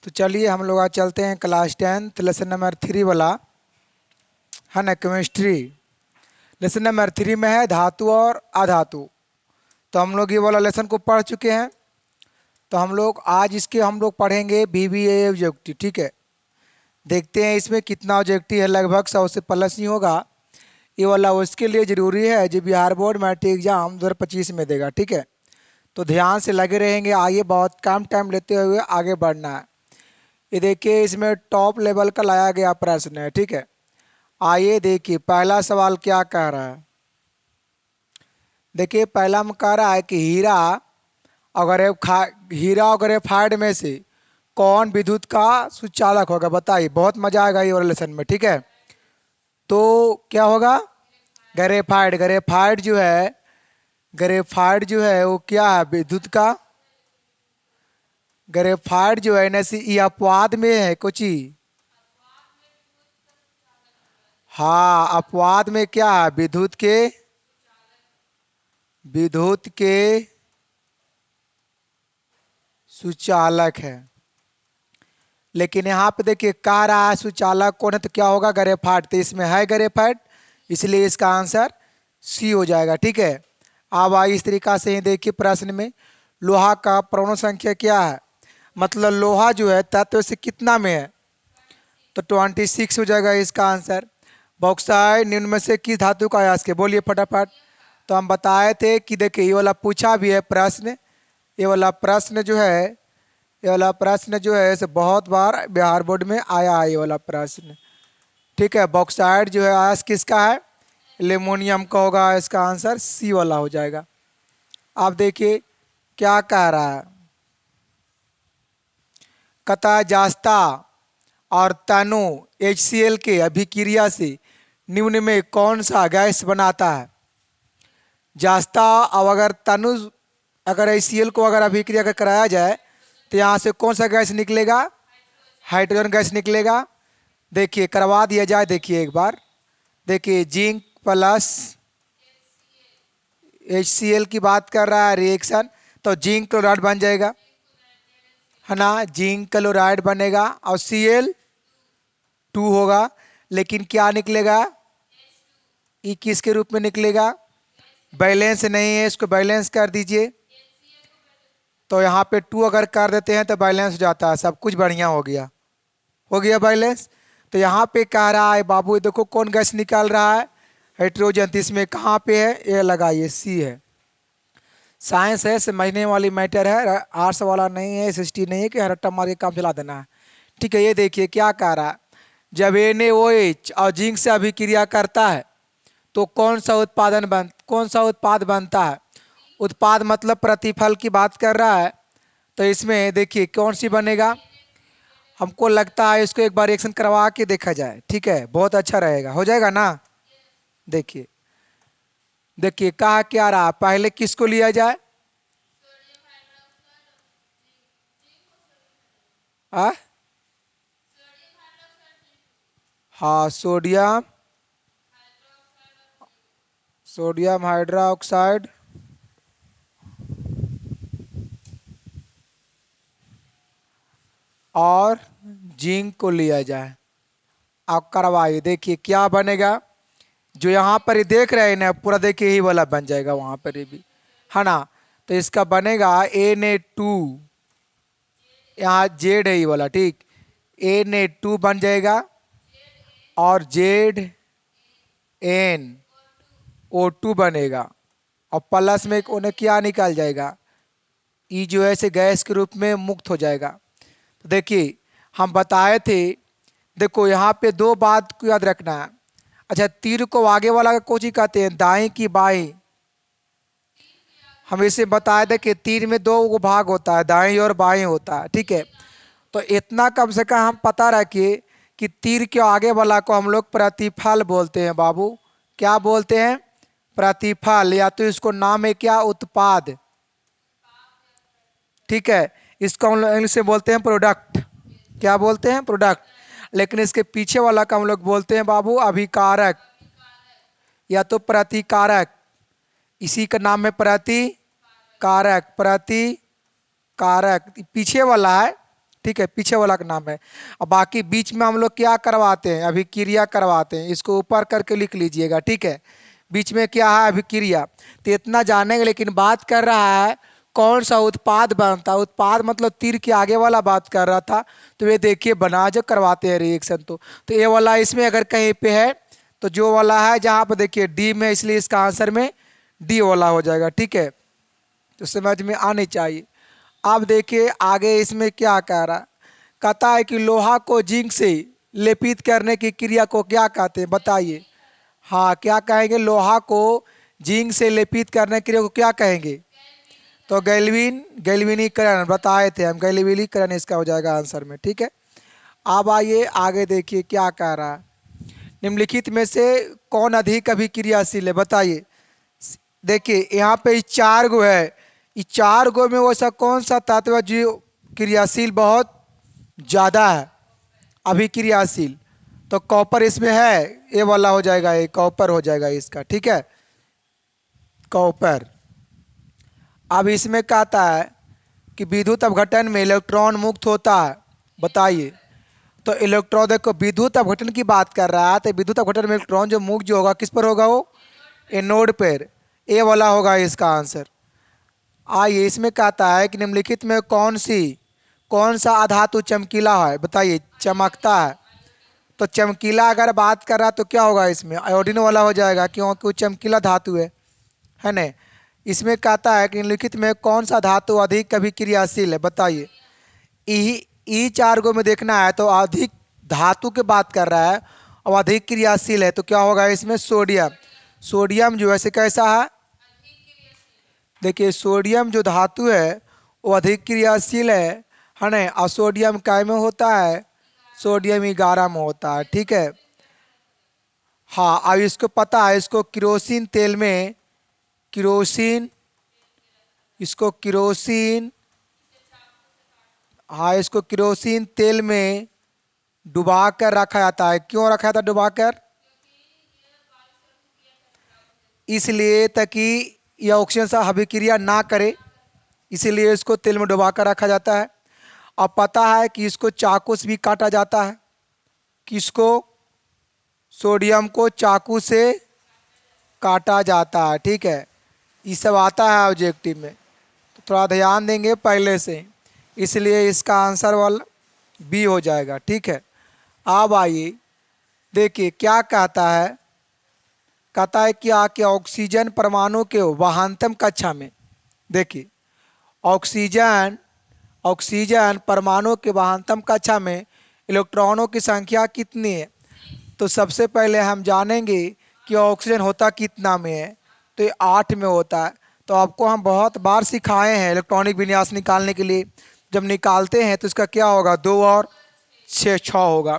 तो चलिए हम लोग आज चलते हैं क्लास 10 लेसन नंबर 3 वाला है ना, केमिस्ट्री। लेसन नंबर 3 में है धातु और अधातु। तो हम लोग ये वाला लेसन को पढ़ चुके हैं। तो हम लोग आज इसके हम लोग पढ़ेंगे BBA ऑब्जेक्टिव। ठीक है, देखते हैं इसमें कितना ऑब्जेक्टिव है। लगभग 100 से प्लस ही होगा ये वाला। उसके लिए ज़रूरी है जो बिहार बोर्ड मैट्रिक एग्जाम 2025 में देगा। ठीक है, तो ध्यान से लगे रहेंगे। आगे बहुत कम टाइम लेते हुए आगे बढ़ना है। ये देखिए इसमें टॉप लेवल का लाया गया प्रश्न है। ठीक है, आइए देखिए पहला सवाल क्या कह रहा है। देखिए पहला में कह रहा है कि हीरा और ग्रेफाइट में से कौन विद्युत का सुचालक होगा। बताइए, बहुत मजा आएगा ये वाले लेसन में। ठीक है, तो क्या होगा? ग्रेफाइट। ग्रेफाइट जो है वो क्या है? विद्युत का। ग्रेफाइट जो है ना ये अपवाद में है कुछ ही। हाँ, अपवाद में क्या है? विद्युत के सुचालक है। लेकिन यहाँ पे देखिए कह रहा है सुचालक कौन है, तो क्या होगा? ग्रेफाइट। तो इसमें है ग्रेफाइट, इसलिए इसका आंसर सी हो जाएगा। ठीक है, अब आइए इस तरीका से ही देखिए प्रश्न में लोहा का परमाणु संख्या क्या है। मतलब लोहा जो है तत्व से कितना में है, तो 26 हो जाएगा इसका आंसर। बॉक्साइड निम्न में से किस धातु का अयस्क है? बोलिए फटाफट। तो हम बताए थे कि देखिए ये वाला पूछा भी है प्रश्न। ये वाला प्रश्न जो है इसे बहुत बार बिहार बोर्ड में आया है ये वाला प्रश्न। ठीक है, बॉक्साइड जो है अयस्क किसका है? एल्युमिनियम का होगा। इसका आंसर सी वाला हो जाएगा। आप देखिए क्या कह रहा है। कता जास्ता और तनु HCl के अभिक्रिया से निम्न में कौन सा गैस बनाता है? जास्ता और अगर तनु अगर HCl को अगर अभिक्रिया कर कराया जाए तो यहाँ से कौन सा गैस निकलेगा? हाइड्रोजन गैस निकलेगा। देखिए करवा दिया जाए। देखिए एक बार देखिए, जिंक प्लस HCl की बात कर रहा है रिएक्शन, तो जिंक क्लोराइड बन जाएगा, है ना। जिंक क्लोराइड बनेगा और Cl2 होगा। लेकिन क्या निकलेगा? ये किसके रूप में निकलेगा? बैलेंस नहीं है, इसको बैलेंस कर दीजिए। तो यहाँ पे 2 अगर कर देते हैं तो बैलेंस हो जाता है। सब कुछ बढ़िया हो गया बैलेंस। तो यहाँ पे कह रहा है बाबू देखो कौन गैस निकाल रहा है? हाइड्रोजन। तो इसमें कहाँ पे है? ये लगाइए, सी है। साइंस है, समझने वाली मैटर है। आर्ट्स वाला नहीं है, SST नहीं है कि हर रट्टा मार के काम चला देना है। ठीक है, ये देखिए क्या कह रहा है। जब NaOH और जिंक से अभिक्रिया करता है तो कौन सा उत्पाद बनता है? उत्पाद मतलब प्रतिफल की बात कर रहा है। तो इसमें देखिए कौन सी बनेगा? हमको लगता है इसको एक बार रिएक्शन करवा के देखा जाए। ठीक है, बहुत अच्छा रहेगा। हो जाएगा ना? देखिए देखिए कहा क्या रहा, पहले किसको लिया जाए? आ? हाँ, सोडियम हाइड्रोक्साइड और जिंक को लिया जाए। आप करवाइए, देखिए क्या बनेगा। जो यहाँ पर ही देख रहे हैं ना, पूरा देखिए यही वाला बन जाएगा वहाँ पर ही भी, है ना। तो इसका बनेगा Na2। यहाँ जेड है ये वाला। ठीक, Na2 बन जाएगा और ZnO2 बनेगा। और प्लस में उन्हें क्या निकल जाएगा? ई जो है से गैस के रूप में मुक्त हो जाएगा। तो देखिए हम बताए थे, देखो यहाँ पे 2 बात को याद रखना है। अच्छा, तीर को आगे वाला कौन सी कहते हैं? दाएं की बाएं? हम इसे बताए थे कि तीर में 2 भाग होता है, दाएं और बाएं होता है। ठीक है, तो इतना कम से कम हम पता रखिए कि तीर के आगे वाला को हम लोग प्रतिफल बोलते हैं बाबू। क्या बोलते हैं? प्रतिफल, या तो इसको नाम है क्या? उत्पाद। ठीक है, इसको हम लोग इंग्लिश में बोलते हैं प्रोडक्ट। क्या बोलते हैं? प्रोडक्ट। लेकिन इसके पीछे वाला का हम लोग बोलते हैं बाबू अभिकारक या तो प्रतिकारक। इसी का नाम है प्रतिकारक। पीछे वाला है ठीक है, पीछे वाला का नाम है। अब बाकी बीच में हम लोग क्या करवाते हैं, अभिक्रिया करवाते हैं, इसको ऊपर करके लिख लीजिएगा, ठीक है। बीच में क्या है, अभिक्रिया। तो इतना जानेंगे, लेकिन बात कर रहा है कौन सा उत्पाद बनता है। उत्पाद मतलब तीर के आगे वाला बात कर रहा था। तो ये देखिए बना जो करवाते हैं रिएक्शन, तो ये वाला इसमें अगर कहीं पे है तो जो वाला है जहाँ पर देखिए डी में, इसलिए इसका आंसर में डी वाला हो जाएगा, ठीक है। तो समझ में आनी चाहिए। अब देखिए आगे इसमें क्या कह रहा है, कहता है कि लोहा को जिंक से लेपित करने की क्रिया को क्या कहते हैं, बताइए। हाँ, क्या कहेंगे, लोहा को जिंक से लेपित करने की क्रिया को क्या कहेंगे, तो गैल्वेनीकरण बताए थे हम, गैल्वेनीकरण इसका हो जाएगा आंसर में, ठीक है। अब आइए आगे देखिए क्या कह रहा है, निम्नलिखित में से कौन अधिक अभिक्रियाशील है, बताइए। देखिए यहाँ पे इस 4 गो है, इस 4 गो में वैसा कौन सा तत्व है जो क्रियाशील बहुत ज़्यादा है, अभिक्रियाशील। तो कॉपर इसमें है, ये वाला हो जाएगा, ये कॉपर हो जाएगा इसका, ठीक है, कॉपर। अब इसमें कहता है कि विद्युत अपघटन में इलेक्ट्रॉन मुक्त होता है, बताइए। तो इलेक्ट्रॉन, देखो विद्युत अपघटन की बात कर रहा है, तो विद्युत अपघटन में इलेक्ट्रॉन जो मुक्त जो होगा किस पर होगा, वो एनोड पर, ए वाला होगा इसका आंसर। आइए इसमें कहता है कि निम्नलिखित में कौन सा अधातु चमकीला है, बताइए, चमकता है। तो चमकीला अगर बात कर रहा है तो क्या होगा, इसमें आयोडीन वाला हो जाएगा, क्योंकि वो चमकीला धातु है ना। इसमें कहता है कि निम्नलिखित में कौन सा धातु अधिक अभिक्रियाशील है, बताइए। ई 4 गो में देखना है तो अधिक धातु की बात कर रहा है और अधिक क्रियाशील है, तो क्या होगा इसमें, सोडियम। सोडियम जो है कैसा है, देखिए सोडियम जो धातु है वो अधिक क्रियाशील है ना। और सोडियम काय में होता है, सोडियम 11 में होता है, ठीक है। हाँ, अब इसको पता है, इसको किरोसिन तेल में, किरोसिन, इसको किरोसिन, हाँ इसको किरोसिन तेल में डुबा कर रखा जाता है। क्यों रखा जाता है डुबा कर, इसलिए ताकि यह ऑक्सीजन से अभिक्रिया ना करे, इसीलिए इसको तेल में डुबा कर रखा जाता है। अब पता है कि इसको चाकू से भी काटा जाता है, किसको, सोडियम को चाकू से काटा जाता है, ठीक है। ये सब आता है ऑब्जेक्टिव में, तो थोड़ा ध्यान देंगे पहले से, इसलिए इसका आंसर वाला बी हो जाएगा, ठीक है। अब आइए देखिए क्या कहता है, कहता है कि ऑक्सीजन परमाणु के वाहनतम कक्षा में, देखिए ऑक्सीजन ऑक्सीजन परमाणु के वाहनतम कक्षा में इलेक्ट्रॉनों की संख्या कितनी है। तो सबसे पहले हम जानेंगे कि ऑक्सीजन होता कितना में है, तो ये 8 में होता है। तो आपको हम बहुत बार सिखाए हैं इलेक्ट्रॉनिक विन्यास निकालने के लिए, जब निकालते हैं तो इसका क्या होगा, 2 और 6 होगा।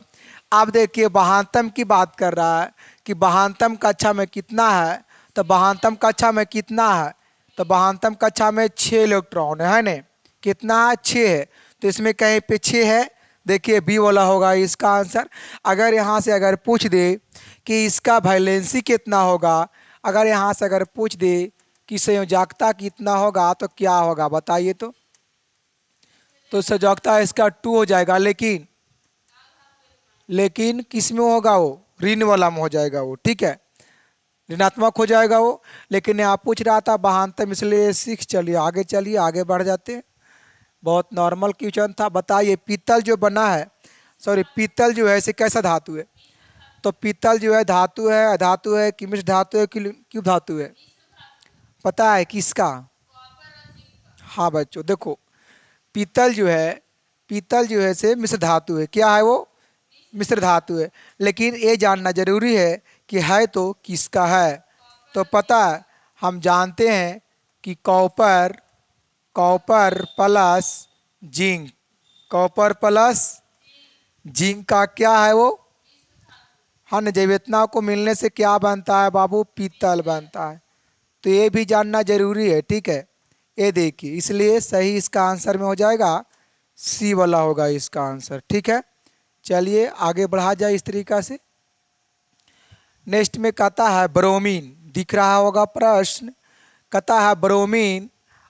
अब देखिए बहानतम की बात कर रहा है कि बहानतम कक्षा में कितना है, तो बहानतम कक्षा में कितना है, तो बहानतम कक्षा में 6 इलेक्ट्रॉन है ना, कितना है, 6 है। तो इसमें कहीं पे 6 है, देखिए बी वाला होगा इसका आंसर। अगर यहाँ से अगर पूछ दे कि इसका वैलेंसी कितना होगा, अगर यहाँ से अगर पूछ दे कि संयोजकता कितना होगा, तो क्या होगा बताइए। तो संयोजकता इसका 2 हो जाएगा, लेकिन किस में होगा, वो ऋण वाला में हो जाएगा वो, ठीक है, ऋणात्मक हो जाएगा वो। लेकिन यहाँ पूछ रहा था बहानतम, इसलिए 6, चलिए आगे बढ़ जाते हैं। बहुत नॉर्मल क्वेश्चन था। बताइए पीतल जो बना है, सॉरी पीतल जो है इसे कैसा धातु है, तो पीतल जो है धातु है, अधातु है कि मिश्र धातु है कि क्यों धातु है, पता है किसका। हाँ बच्चों देखो, पीतल जो है से मिश्र धातु है, क्या है वो, मिश्र धातु है। लेकिन ये जानना जरूरी है कि है तो किसका है। तो पता है, हम जानते हैं कि copper copper plus zinc, copper plus zinc का क्या है वो, हाँ न, जैविकता को मिलने से क्या बनता है बाबू, पीतल बनता है। तो ये भी जानना जरूरी है, ठीक है। ये देखिए, इसलिए सही इसका आंसर में हो जाएगा, सी वाला होगा इसका आंसर, ठीक है। चलिए आगे बढ़ा जाए इस तरीका से। नेक्स्ट में कहता है ब्रोमीन, दिख रहा होगा प्रश्न, कहता है ब्रोमीन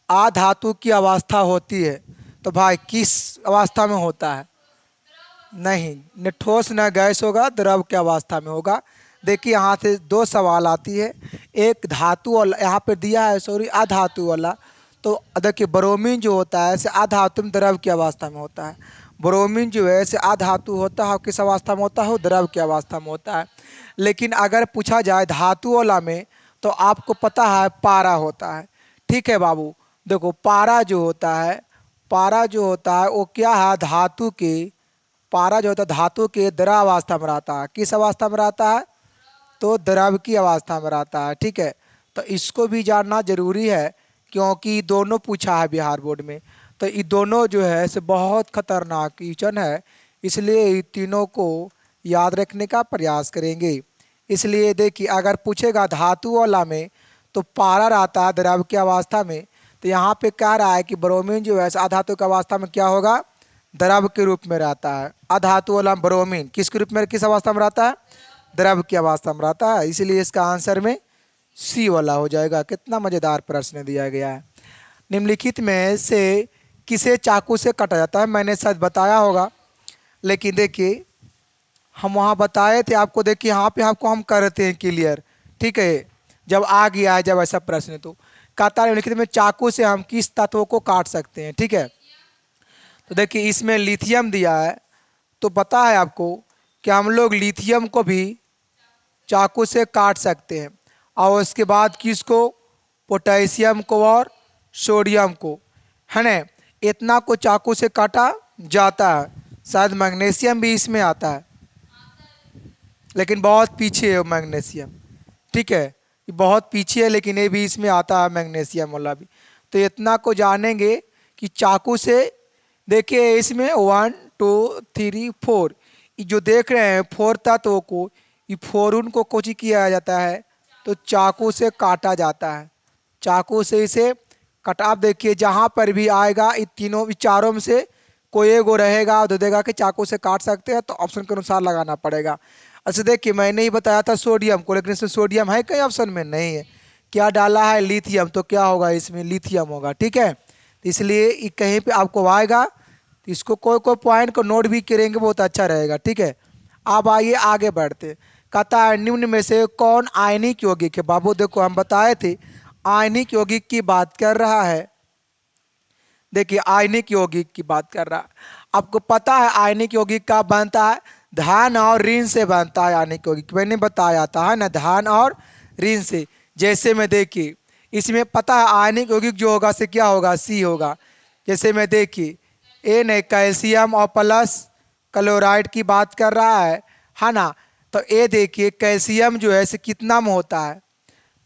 अधातु की अवस्था होती है। तो भाई किस अवस्था में होता है? नहीं, न ठोस न गैस होगा, द्रव की अवस्था में होगा। देखिए यहाँ से दो सवाल आती है, एक धातु वाला यहाँ पे दिया है, सॉरी अधातु वाला। तो देखिए ब्रोमीन जो होता है ऐसे अधातु में द्रव की अवस्था में होता है। ब्रोमीन जो है ऐसे अधातु होता है, किस अवस्था में होता है? द्रव की अवस्था में होता है। लेकिन अगर पूछा जाए धातु वाला में, तो आपको पता है पारा होता है। ठीक है बाबू, देखो पारा जो होता है, पारा जो होता है वो क्या है? धातु के, पारा जो होता है धातु के द्रव अवस्था में रहता है। किस अवस्था में रहता है? तो द्रव की अवस्था में रहता है। ठीक है, तो इसको भी जानना जरूरी है, क्योंकि दोनों पूछा है बिहार बोर्ड में। तो ये दोनों जो है से बहुत खतरनाक क्वेश्चन है, इसलिए इन तीनों को याद रखने का प्रयास करेंगे। इसलिए देखिए अगर पूछेगा धातु वाला में, तो पारा रहता है द्रव की अवस्था में। तो यहाँ पे कह रहा है कि ब्रोमीन जो है अधातु की अवस्था में क्या होगा? द्रव के रूप में रहता है। अधातु वाला ब्रोमीन किसके रूप में, किस अवस्था में रहता है? द्रव की अवस्था में रहता है। इसलिए इसका आंसर में सी वाला हो जाएगा। कितना मजेदार प्रश्न दिया गया है। निम्नलिखित में से किसे चाकू से काटा जाता है? मैंने शायद बताया होगा, लेकिन देखिए हम वहाँ बताए थे आपको। देखिए यहाँ पे आपको हम करते हैं क्लियर। ठीक है, जब आ गया है जब ऐसा प्रश्न, तो कहता है निम्नलिखित में चाकू से हम किस तत्वों को काट सकते हैं? ठीक है, तो देखिए इसमें लिथियम दिया है, तो पता है आपको कि हम लोग लिथियम को भी चाकू से काट सकते हैं। और उसके बाद किसको? पोटेशियम को और सोडियम को, है ना। इतना को चाकू से काटा जाता है। शायद मैग्नीशियम भी इसमें आता है, लेकिन बहुत पीछे है मैग्नीशियम। ठीक है, ये बहुत पीछे है, लेकिन ये भी इसमें आता है मैग्नीशियम वाला भी। तो इतना को जानेंगे कि चाकू से, देखिए इसमें 1 2 3 4, ये जो देख रहे हैं 4 तत्वों को, ये 4 उनको कोची किया जाता है, तो चाकू से काटा जाता है। चाकू से इसे कटा। आप देखिए जहाँ पर भी आएगा इन तीनों चारों में से कोई एगो रहेगा और दे देगा कि चाकू से काट सकते हैं, तो ऑप्शन के अनुसार लगाना पड़ेगा। अच्छा देखिए मैंने ही बताया था सोडियम को, लेकिन इसमें सोडियम है कहीं ऑप्शन में? नहीं है। क्या डाला है? लिथियम। तो क्या होगा इसमें? लिथियम होगा। ठीक है, तो इसलिए ये कहीं पे आपको आएगा, तो इसको कोई कोई पॉइंट को नोट भी करेंगे, बहुत अच्छा रहेगा। ठीक है, अब आइए आगे बढ़ते। कहता है निम्न में से कौन आयनिक यौगिक है? बाबू देखो हम बताए थे आयनिक यौगिक की बात कर रहा है। देखिए आयनिक यौगिक की बात कर रहा है। आपको पता है आयनिक यौगिक का बनता है? धान और ऋण से बनता है आयनिक यौगिक। मैंने बताया था है ना, धान और ऋण से। जैसे में देखिए इसमें पता है आयनिक यौगिक जो होगा से क्या होगा? सी होगा। जैसे में देखिए ए ने कैल्शियम और प्लस क्लोराइड की बात कर रहा है ना। तो ए देखिए कैल्शियम जो है से कितना में होता है?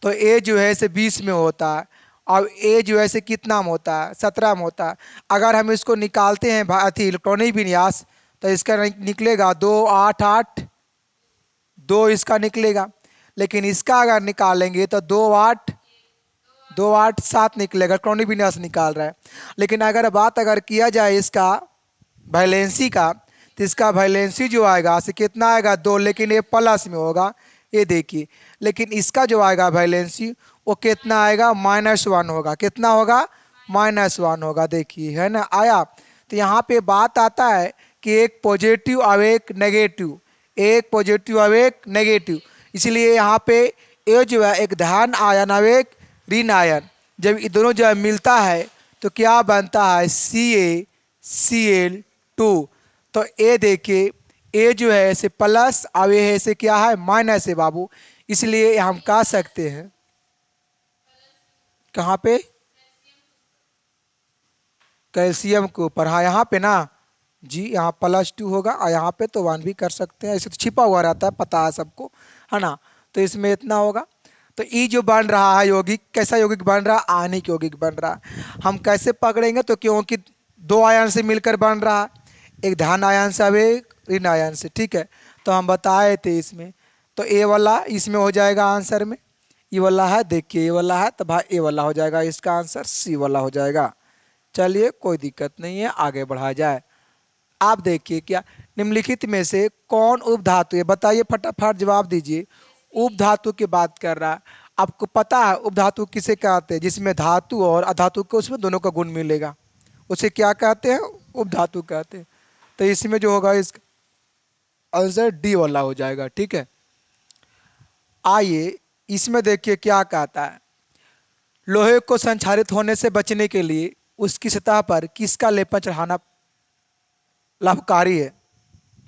तो ए जो है से 20 में होता है। और ए जो है से कितना में होता है? 17 में होता है। अगर हम इसको निकालते हैं अथी इलेक्ट्रॉनिक विन्यास, तो इसका निकलेगा 2 8 8, 2 इसका निकलेगा। लेकिन इसका अगर निकालेंगे तो 2 8 7 निकलेगा। इलेक्ट्रॉनिक विन्यास निकाल रहा है। लेकिन अगर बात किया जाए इसका वैलेंसी का, तो इसका वैलेंसी जो आएगा से कितना आएगा? 2, लेकिन ये प्लस में होगा, ये देखिए। लेकिन इसका जो आएगा वैलेंसी वो कितना आएगा? -1 होगा। कितना होगा? -1 होगा। देखिए है ना आया। तो यहाँ पे बात आता है कि एक पॉजिटिव और एक नेगेटिव, एक पॉजिटिव और एक नेगेटिव। इसलिए यहाँ पे ए जो है एक धन आयन और एक ऋण आयन, जब ये दोनों जब मिलता है तो क्या बनता है? CaCl2। तो ए देखिए ए जो है ऐसे प्लस और ये ऐसे क्या है? माइनस है बाबू। इसलिए हम कह सकते हैं कहाँ पे? कैल्शियम के ऊपर। हाँ यहाँ पे ना जी, यहाँ +2 होगा और यहाँ पे तो 1 भी कर सकते हैं। ऐसे तो छिपा हुआ रहता है, पता है सबको, है ना। तो इसमें इतना होगा। तो ई जो बन रहा है यौगिक, कैसा यौगिक बन रहा है? आयनिक यौगिक बन रहा है। हम कैसे पकड़ेंगे? तो क्योंकि 2 आयन से मिलकर बन रहा है, एक धन आयन से अब एक ऋण आयन से। ठीक है, तो हम बताए थे इसमें। तो ए वाला इसमें हो जाएगा आंसर में। ये वाला है, देखिए ये वाला है, तो भाई ए वाला हो जाएगा। इसका आंसर सी वाला हो जाएगा। चलिए कोई दिक्कत नहीं है, आगे बढ़ा जाए। आप देखिए क्या निम्नलिखित में से कौन उपधातु है? बताइए फटाफट जवाब दीजिए। उपधातु की बात कर रहा है। आपको पता है उपधातु किसे कहते हैं? जिसमें धातु और अधातु के उसमें दोनों का गुण मिलेगा, उसे क्या कहते हैं? उपधातु कहते हैं। तो इसमें जो होगा इसका आंसर डी वाला हो जाएगा। ठीक है, आइए इसमें देखिए क्या कहता है। लोहे को संक्षारित होने से बचने के लिए उसकी सतह पर किसका लेपन चढ़ाना लाभकारी है?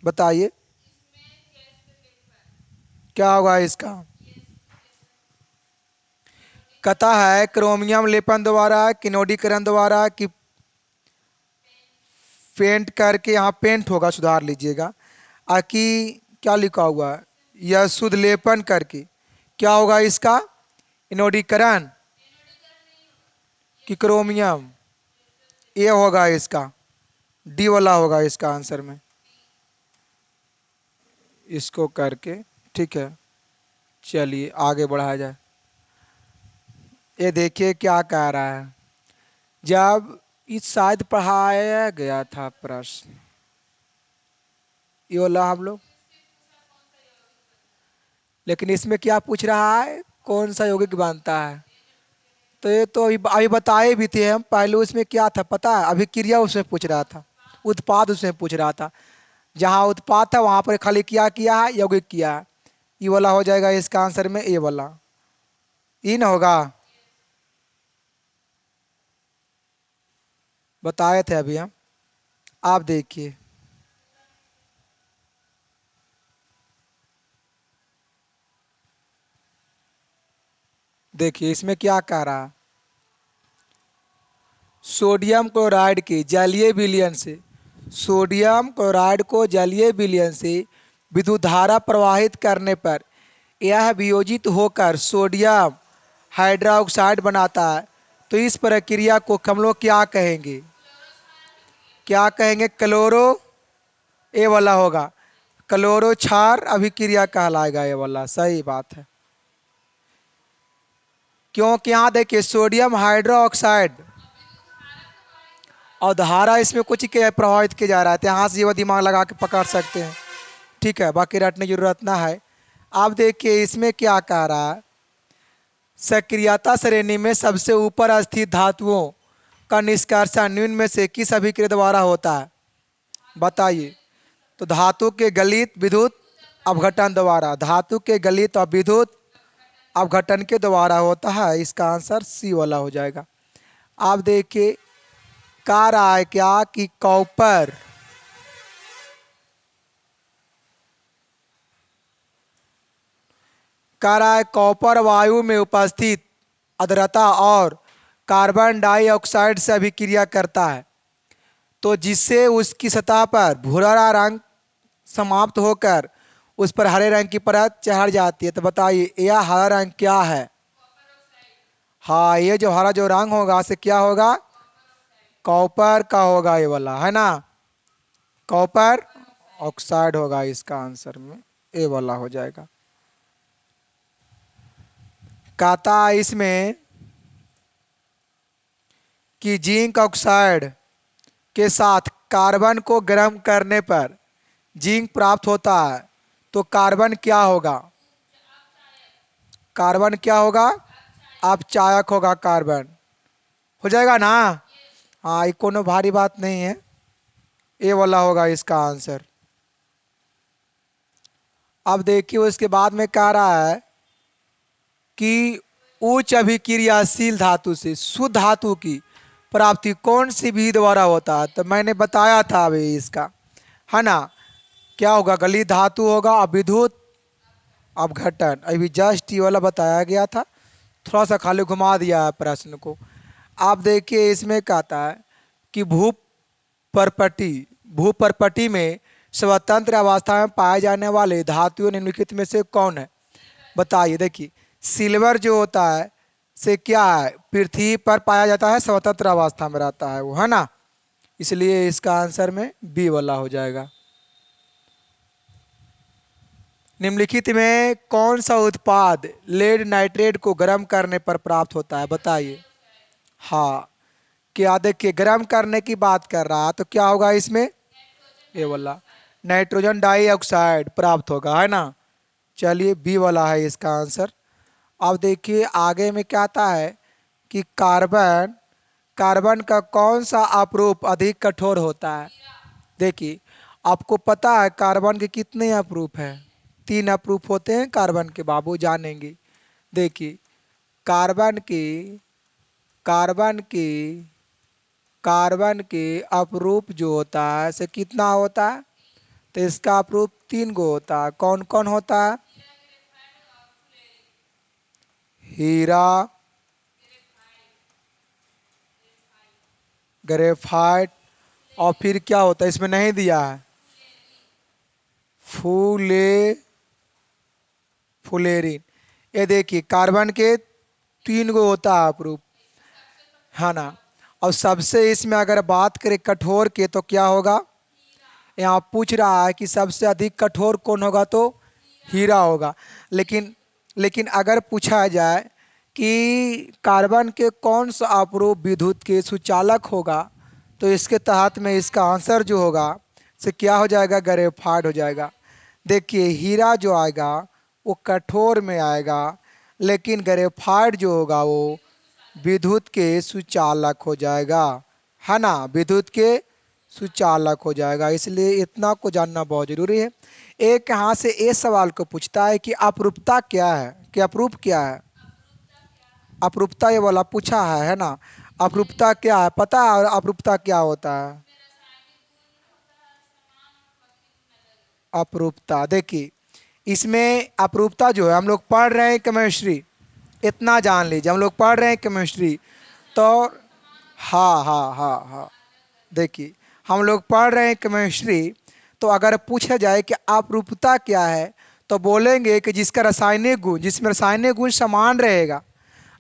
बताइए क्या होगा इसका? कथा है क्रोमियम लेपन द्वारा, किनोडीकरण द्वारा, कि पेंट करके, यहाँ पेंट होगा, सुधार लीजिएगा। आकि क्या लिखा हुआ है? यह शुद्ध लेपन करके। क्या होगा इसका? इनोडीकरण कि क्रोमियम? ये होगा इसका, डी वाला होगा इसका आंसर में, इसको करके। ठीक है, चलिए आगे बढ़ाया जाए। ये देखिए क्या कह रहा है। जब इस शायद पढ़ाया गया था प्रश्न ये वाला हम लोग, लेकिन इसमें क्या पूछ रहा है? कौन सा यौगिक बनता है? तो ये तो अभी अभी बताए भी थे हम पहले। उसमें क्या था पता है? अभिक्रिया उसमें पूछ रहा था, उत्पाद उसमें पूछ रहा था। जहाँ उत्पाद था वहां पर खाली क्या किया है? यौगिक किया है। ये वाला हो जाएगा इसका आंसर में, ए वाला। ई ना होगा, बताए थे अभी हम। आप देखिए देखिए इसमें क्या कह रहा है। सोडियम क्लोराइड के जलीय विलयन से, सोडियम क्लोराइड को जलीय विलयन से विद्युत धारा प्रवाहित करने पर यह वियोजित होकर सोडियम हाइड्रोक्साइड बनाता है। तो इस प्रक्रिया को हम लोग क्या कहेंगे? क्या कहेंगे? क्लोरो, ए वाला होगा, क्लोरो क्षार अभिक्रिया कहलाएगा। ये वाला सही बात है, क्योंकि यहाँ देखिए सोडियम हाइड्रोक्साइड और धारा इसमें कुछ के प्रभावित किया जा रहा है। तो यहाँ से ये दिमाग लगा के पकड़ सकते हैं। ठीक है, बाकी रटने की जरूरत ना है। आप देखिए इसमें क्या कह रहा है। सक्रियता श्रेणी में सबसे ऊपर स्थित धातुओं का निष्कर्षण निम्न में से किस अभिक्रिया द्वारा होता है? बताइए। तो धातु के गलित विद्युत अपघटन द्वारा, धातु के गलित और विद्युत अपघटन के द्वारा होता है। इसका आंसर सी वाला हो जाएगा। आप देखिए कह रहा है क्या कि कॉपर कह रहा है कॉपर वायु में उपस्थित आर्द्रता और कार्बन डाइऑक्साइड से अभिक्रिया करता है, तो जिससे उसकी सतह पर भूरा रंग समाप्त होकर उस पर हरे रंग की परत चढ़ जाती है। तो बताइए यह हरा रंग क्या है? हाँ, ये जो हरा जो रंग होगा से क्या होगा? कॉपर का होगा, ये वाला है ना, कॉपर ऑक्साइड होगा इसका आंसर में, ए वाला हो जाएगा। कहता इसमें कि जिंक ऑक्साइड के साथ कार्बन को गर्म करने पर जिंक प्राप्त होता है। तो कार्बन क्या होगा? कार्बन क्या होगा? अपचायक होगा कार्बन, हो जाएगा ना। हाँ, ये कोनो भारी बात नहीं है, ए वाला होगा इसका आंसर। अब देखिए उसके बाद में कह रहा है कि उच्च अभिक्रियाशील धातु से शुद्ध धातु की प्राप्ति कौन सी विधि द्वारा होता है? तो मैंने बताया था अभी इसका, है ना। क्या होगा? गलित धातु होगा और विद्युत अपघटन। अभी जस्ट ये वाला बताया गया था, थोड़ा सा खाली घुमा दिया है प्रश्न को। आप देखिए इसमें कहता है कि भूपर्पटी भूपर्पटी में स्वतंत्र अवस्था में पाए जाने वाले धातुओं निम्नलिखित में से कौन है? बताइए। देखिए सिल्वर जो होता है से क्या है? पृथ्वी पर पाया जाता है, स्वतंत्र अवस्था में रहता है वो, है ना। इसलिए इसका आंसर में बी वाला हो जाएगा। निम्नलिखित में कौन सा उत्पाद लेड नाइट्रेट को गर्म करने पर प्राप्त होता है? बताइए। हाँ, क्या देखिए गर्म करने की बात कर रहा है तो क्या होगा इसमें? ये वाला नाइट्रोजन डाइऑक्साइड प्राप्त होगा, है ना। चलिए बी वाला है इसका आंसर। अब देखिए आगे में क्या आता है कि कार्बन कार्बन का कौन सा अपरूप अधिक कठोर होता है? देखिए, आपको पता है कार्बन के कितने अपरूप हैं? 3 अपरूप होते हैं कार्बन के, बाबू जानेंगे। देखिए, कार्बन के कार्बन के कार्बन के अपरूप जो होता है से कितना होता है? तो इसका अपरूप 3 गो होता है। कौन कौन होता है? हीरा, ग्रेफाइट, और फिर क्या होता है इसमें नहीं दिया है? फूले फुलेरिन। ये देखिए कार्बन के 3 गो होता है अपरूप, है ना। और सबसे इसमें अगर बात करें कठोर के तो क्या होगा? यहाँ पूछ रहा है कि सबसे अधिक कठोर कौन होगा, तो हीरा होगा। लेकिन लेकिन अगर पूछा जाए कि कार्बन के कौन सा अपरूप विद्युत के सुचालक होगा, तो इसके तहत में इसका आंसर जो होगा से क्या हो जाएगा? ग्रेफाइट हो जाएगा। देखिए, हीरा जो आएगा वो कठोर में आएगा, लेकिन ग्रेफाइट जो होगा वो विद्युत के सुचालक हो जाएगा, है ना। विद्युत के सुचालक हो जाएगा, इसलिए इतना को जानना बहुत जरूरी है। एक यहाँ से ये सवाल को पूछता है कि अपरूपता क्या है, कि अपरूप क्या है? अपरूपता ये वाला पूछा है ना। अपरूपता क्या है पता है? और अपरूपता क्या होता है? अपरूपता देखिए, इसमें अपरूपता जो है हम लोग पढ़ रहे हैं केमिस्ट्री, इतना जान लीजिए हम लोग पढ़ रहे हैं केमिस्ट्री। तो हाँ हाँ हाँ हाँ, देखिए हम लोग पढ़ रहे हैं केमिस्ट्री। तो अगर पूछा जाए कि अपरूपता क्या है, तो बोलेंगे कि जिसका रासायनिक गुण, जिसमें रासायनिक गुण समान रहेगा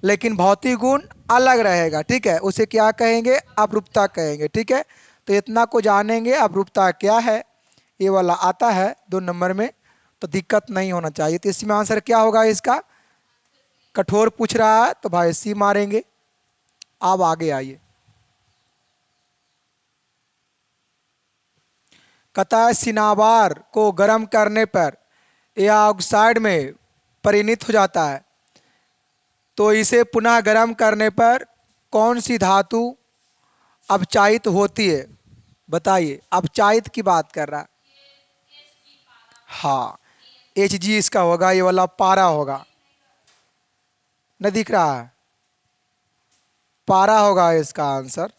लेकिन भौतिक गुण अलग रहेगा, ठीक है, उसे क्या कहेंगे? अपरूपता कहेंगे, ठीक है। तो इतना को जानेंगे अपरूपता क्या है, ये वाला आता है 2 नंबर में, तो दिक्कत नहीं होना चाहिए। तो इसमें आंसर क्या होगा इसका? कठोर पूछ रहा है तो भाई सी मारेंगे। अब आगे आइए, कहता है सिनाबार को गर्म करने पर यह ऑक्साइड में परिणत हो जाता है, तो इसे पुनः गर्म करने पर कौन सी धातु अपचायित होती है? बताइए, अपचायित की बात कर रहा है। हाँ, Hg इसका होगा, ये वाला पारा होगा। नहीं दिख रहा है? पारा होगा इसका आंसर।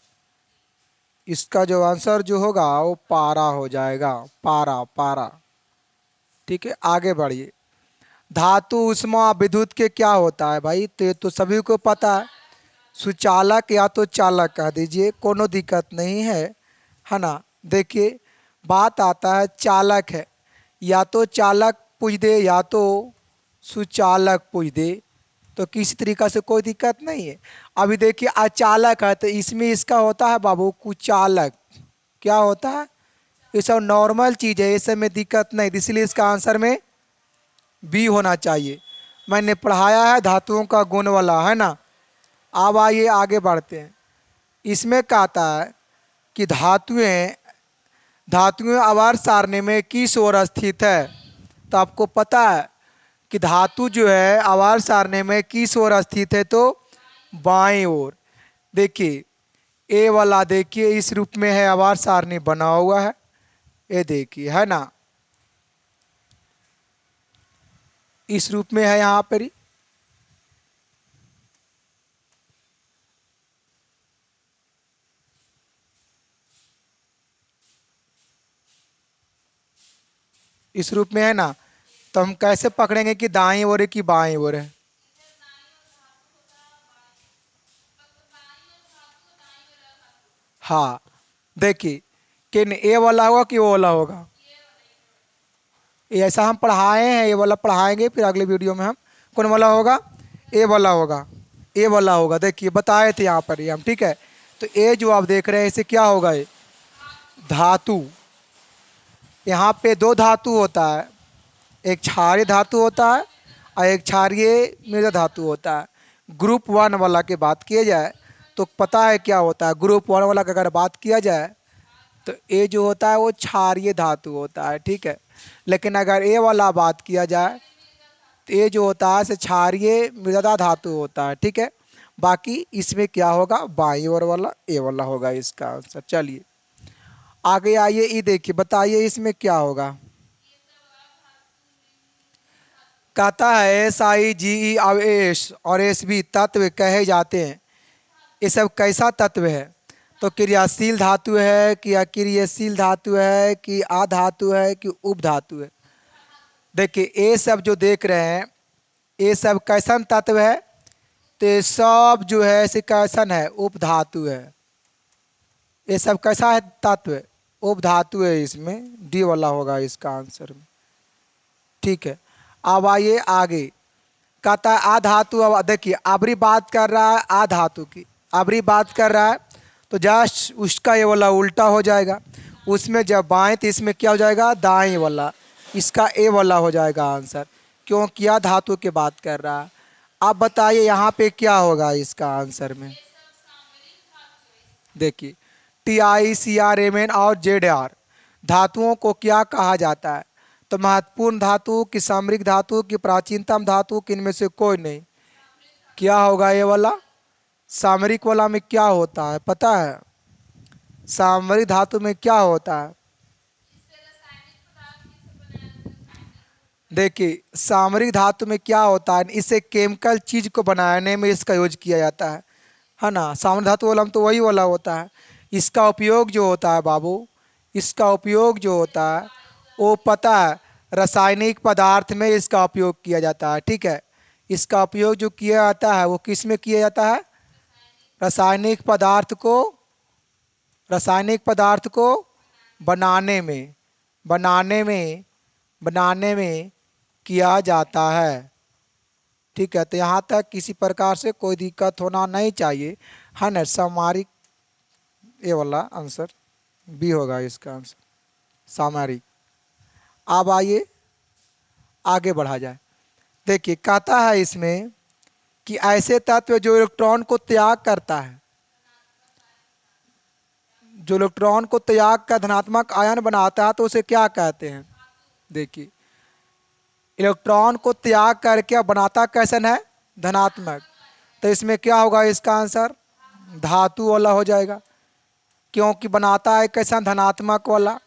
इसका जो आंसर जो होगा वो पारा हो जाएगा, पारा पारा। ठीक है, आगे बढ़िए। धातु उष्मा विद्युत के क्या होता है भाई? तो ये तो सभी को पता है, सुचालक या तो चालक कह दीजिए, कोनो दिक्कत नहीं है ना। देखिए, बात आता है चालक है, या तो चालक पूछ दे या तो सुचालक पूछ दे, तो किसी तरीका से कोई दिक्कत नहीं है। अभी देखिए अचालक है, तो इसमें इसका होता है बाबू कुचालक। क्या होता है? ये सब नॉर्मल चीज़ है, ये सब में दिक्कत नहीं, इसलिए इसका आंसर में बी होना चाहिए। मैंने पढ़ाया है धातुओं का गुण वाला, है ना। अब आइए आगे बढ़ते हैं। इसमें कहता है कि धातुएं धातुएं आवर्त सारणी में किस ओर स्थित है? तो आपको पता है कि धातु जो है आवर्त सारणी में किस ओर स्थित है? तो बाईं ओर। देखिए, ए वाला देखिए इस रूप में है, आवर्त सारणी बना हुआ है, ये देखिए, है ना, इस रूप में है यहाँ पर ही। इस रूप में है ना। तो हम कैसे पकड़ेंगे कि दाईं ओर है कि बाईं ओर है? हाँ, देखिए, कि ए वाला होगा कि वो वाला होगा? ये ऐसा हम पढ़ाए हैं, ये वाला पढ़ाएंगे फिर अगले वीडियो में हम। कौन वाला होगा? ए वाला होगा, ए वाला होगा। देखिए बताए थे यहाँ पर ये हम, ठीक है। तो ए जो आप देख रहे हैं इसे क्या होगा? ये धातु। यहाँ पे 2 धातु होता है, एक क्षारीय धातु होता है और एक क्षारीय मृदा धातु होता है। ग्रुप 1 वाला की बात किया जाए तो पता है क्या होता है? ग्रुप 1 वाला की अगर बात किया जाए तो ए जो होता है वो क्षारीय धातु होता है, ठीक है। लेकिन अगर ए वाला बात किया जाए तो ये जो होता है से क्षारीय मृदा धातु होता है, ठीक है। बाकी इसमें क्या होगा, बाईं ओर वाला ए वाला होगा इसका आंसर। चलिए आगे आइए, ये देखिए बताइए इसमें क्या होगा। कहता है S I G E S और एस बी तत्व कहे जाते हैं, ये सब कैसा तत्व है? तो क्रियाशील धातु है कि अक्रियाशील धातु है कि अधातु है कि उपधातु है? देखिए ये सब जो देख रहे हैं ये सब कैसन तत्व है? तो ये सब जो है से कैसन है, उपधातु है। ये सब कैसा है तत्व? उपधातु है, इसमें डी वाला होगा इसका आंसर में। ठीक है, अब आइए आगे। कहता है अधातु, अब देखिए अबरी बात कर रहा है अधातु की, अबरी बात कर रहा है तो जस्ट उसका ये वाला उल्टा हो जाएगा। उसमें जब बाएं तो इसमें क्या हो जाएगा, दाएं वाला, इसका ए वाला हो जाएगा आंसर, क्योंकि अधातु की बात कर रहा है। अब बताइए यहाँ पे क्या होगा इसका आंसर में। देखिए T I C R M N और जेड आर धातुओं को क्या कहा जाता है? तो महत्वपूर्ण धातु की, सामरिक धातु की, प्राचीनतम धातु की, इनमें से कोई नहीं। क्या होगा ये वाला? सामरिक वाला में क्या होता है पता है? सामरिक धातु में क्या होता है? देखिए सामरिक धातु में क्या होता है, इसे केमिकल चीज को बनाने में इसका यूज किया जाता है ना। सामरिक धातु वाला में तो वही वाला होता है। इसका उपयोग जो होता है बाबू, इसका उपयोग जो होता है वो पता है रासायनिक पदार्थ में इसका उपयोग किया जाता है। ठीक है, इसका उपयोग जो किया जाता है वो किस में किया जाता है? रासायनिक पदार्थ को, रासायनिक पदार्थ को बनाने में, बनाने में, बनाने में किया जाता है। ठीक है, तो यहाँ तक किसी प्रकार से कोई दिक्कत होना नहीं चाहिए, है ना। सामरिक ये वाला आंसर बी होगा इसका आंसर, सामरिक। अब आइए आगे बढ़ा जाए। देखिए कहता है इसमें कि ऐसे तत्व जो इलेक्ट्रॉन को त्याग करता है, जो इलेक्ट्रॉन को त्याग कर धनात्मक आयन बनाता है तो उसे क्या कहते हैं? देखिए इलेक्ट्रॉन को त्याग करके बनाता कैसन है, धनात्मक, तो इसमें क्या होगा इसका आंसर? धातु वाला हो जाएगा, क्योंकि बनाता है कैसा, धनात्मक वाला।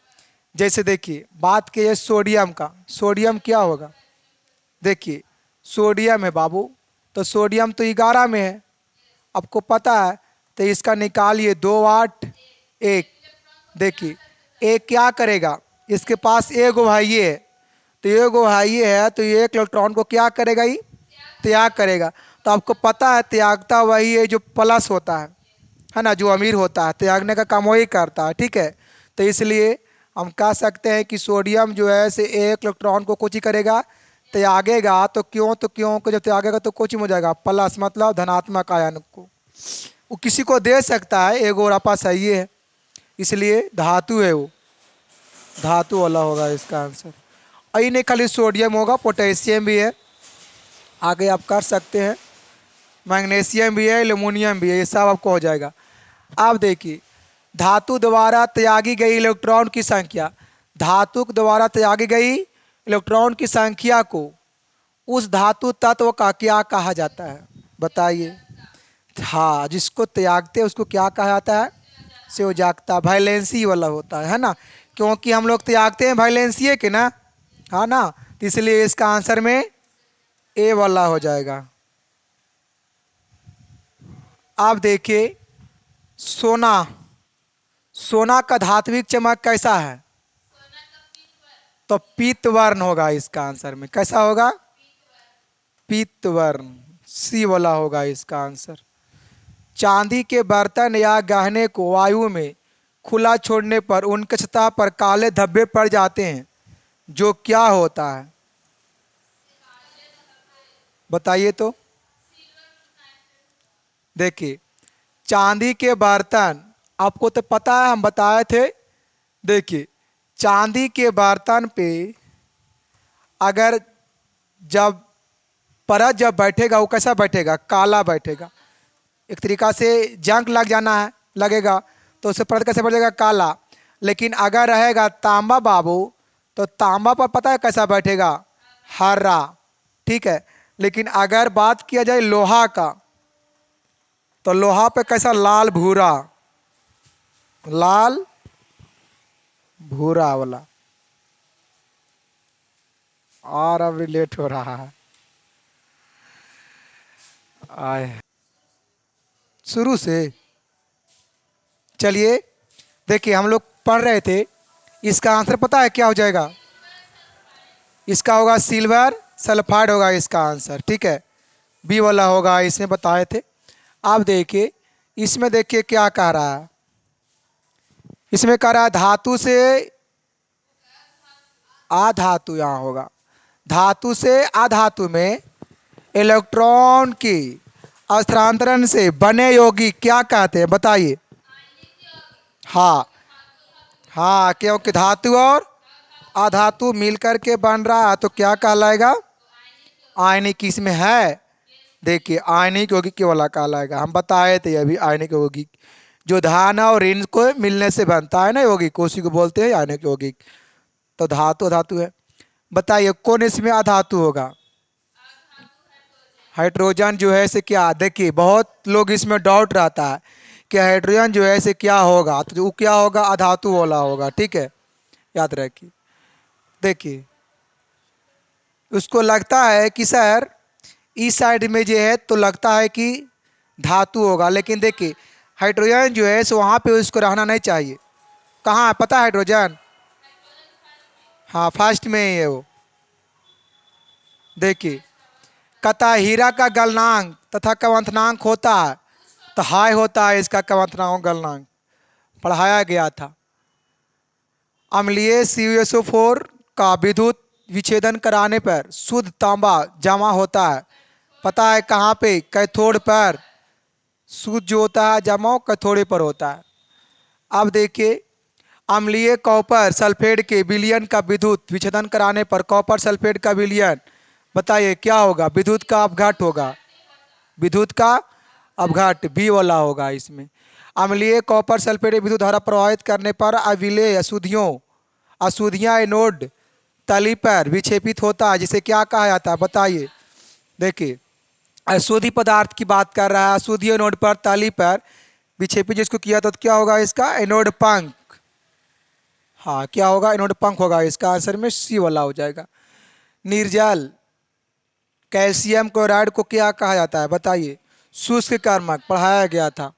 जैसे देखिए बात की सोडियम का, सोडियम क्या होगा? देखिए सोडियम है बाबू, तो सोडियम तो 11 में है, आपको पता है, तो इसका निकालिए 2 8 1। देखिए एक क्या करेगा, इसके पास एक भाई है, तो ये भाई है तो ये एक इलेक्ट्रॉन को क्या करेगा, ही त्याग करेगा। तो आपको पता है त्यागता वही है जो प्लस होता है ना, जो अमीर होता है, त्यागने का काम वही करता है। ठीक है, तो इसलिए हम कह सकते हैं कि सोडियम जो है से एक इलेक्ट्रॉन को कुछ ही करेगा, त्यागेगा। तो क्यों, तो क्यों को जब त्यागेगा तो कुछ हो जाएगा, प्लस, मतलब धनात्मक आयन को वो किसी को दे सकता है, एक और पास सही है, इसलिए धातु है, वो धातु वाला होगा इसका आंसर। और ये नहीं खाली सोडियम होगा, पोटेशियम भी है, आगे आप कर सकते हैं, मैग्नीशियम भी है, एल्युमिनियम भी है, ये सब आपको हो जाएगा। अब देखिए धातु द्वारा त्यागी गई इलेक्ट्रॉन की संख्या, धातु द्वारा त्यागी गई इलेक्ट्रॉन की संख्या को उस धातु तत्व का क्या कहा जाता है? बताइए। हाँ, जिसको त्यागते हैं उसको क्या कहा जाता है? संयोजकता, वैलेंसी वाला होता है ना, क्योंकि हम लोग त्यागते हैं वैलेंसी के ना, हाँ ना, तो इसलिए इसका आंसर में ए वाला हो जाएगा। आप देखिए सोना, सोना का धात्विक चमक कैसा है? तो पीतवर्ण होगा इसका आंसर में, कैसा होगा? पीतवर्ण, सी वाला होगा इसका आंसर। चांदी के बर्तन या गहने को वायु में खुला छोड़ने पर उनके सतह पर काले धब्बे पड़ जाते हैं, जो क्या होता है? बताइए तो। देखिए चांदी के बर्तन, आपको तो पता है, हम बताए थे। देखिए चांदी के बर्तन पे अगर जब परत जब बैठेगा वो कैसा बैठेगा? काला बैठेगा, एक तरीका से जंग लग जाना है, लगेगा, तो उससे परत कैसे बैठेगा? काला। लेकिन अगर रहेगा तांबा बाबू, तो तांबा पर पता है कैसा बैठेगा? हरा। ठीक है, लेकिन अगर बात किया जाए लोहा का, तो लोहा पे कैसा, लाल भूरा, लाल भूरा वाला। और अब रिलेट हो रहा है। आए शुरू से। चलिए देखिए, हम लोग पढ़ रहे थे, इसका आंसर पता है क्या हो जाएगा? इसका होगा सिल्वर सल्फाइड होगा इसका आंसर, ठीक है। बी वाला होगा, इसमें बताए थे। आप देखिए, इसमें देखिए क्या कह रहा है। इसमें कह रहा है धातु से अधातु, यहाँ होगा धातु से अधातु में इलेक्ट्रॉन की स्थानांतरण से बने यौगिक क्या कहते हैं, बताइए। हाँ हाँ, क्योंकि धातु और अधातु मिलकर के बन रहा है तो क्या कहलाएगा? आयनिक इसमें है। देखिए आयनिक यौगिक के वाला कहलाएगा, हम बताए थे अभी। आयनिक यौगिक जो धान और ऋण को मिलने से बनता है ना यौगिक, उसी को बोलते हैं आयनिक यौगिक। तो धातु धातु है। बताइए कौन इसमें अधातु होगा? हाइड्रोजन जो है से क्या, देखिए बहुत लोग इसमें डाउट रहता है कि हाइड्रोजन जो है से क्या होगा, तो वो क्या होगा? अधातु वाला होगा, ठीक है, याद रखिए। देखिए उसको लगता है कि सर इस साइड में जो है तो लगता है कि धातु होगा, लेकिन देखिए हाइड्रोजन जो है सो वहाँ पे उसको रहना नहीं चाहिए। कहाँ है पता है हाइड्रोजन? हाँ फर्स्ट में ही है वो। देखिए कता हीरा का गलनांक तथा कवंथनांक होता है, तो हाई होता है इसका कवंथनांक गलनांक, पढ़ाया गया था। अम्लीय CuSO4 का विद्युत विच्छेदन कराने पर शुद्ध तांबा जमा होता है, पता है कहाँ पे? कैथोड पर। शुद्ध जो होता है जमा कैथोड पर होता है। अब देखिए अम्लीय कॉपर सल्फेट के विलयन का विद्युत विच्छेदन कराने पर कॉपर सल्फेट का विलयन, बताइए क्या होगा? विद्युत का अपघट होगा, विद्युत का अपघट बी वाला होगा इसमें। अम्लीय कॉपर सल्फेट विद्युत धारा प्रवाहित करने पर अविलेय अशुद्धियाँ एनोड तली पर विक्षेपित होता है, जिसे क्या कहा जाता है, बताइए। देखिए अशुद्धि पदार्थ की बात कर रहा है, अशुद्धि एनोड पर तली पर विक्षेपित जिसको किया तो क्या होगा इसका? एनोड पंख। हाँ क्या होगा? एनोड पंख होगा, इसका आंसर में सी वाला हो जाएगा। निर्जल कैल्शियम क्लोराइड को क्या कहा जाता है, बताइए। शुष्क कर्मक, पढ़ाया गया था।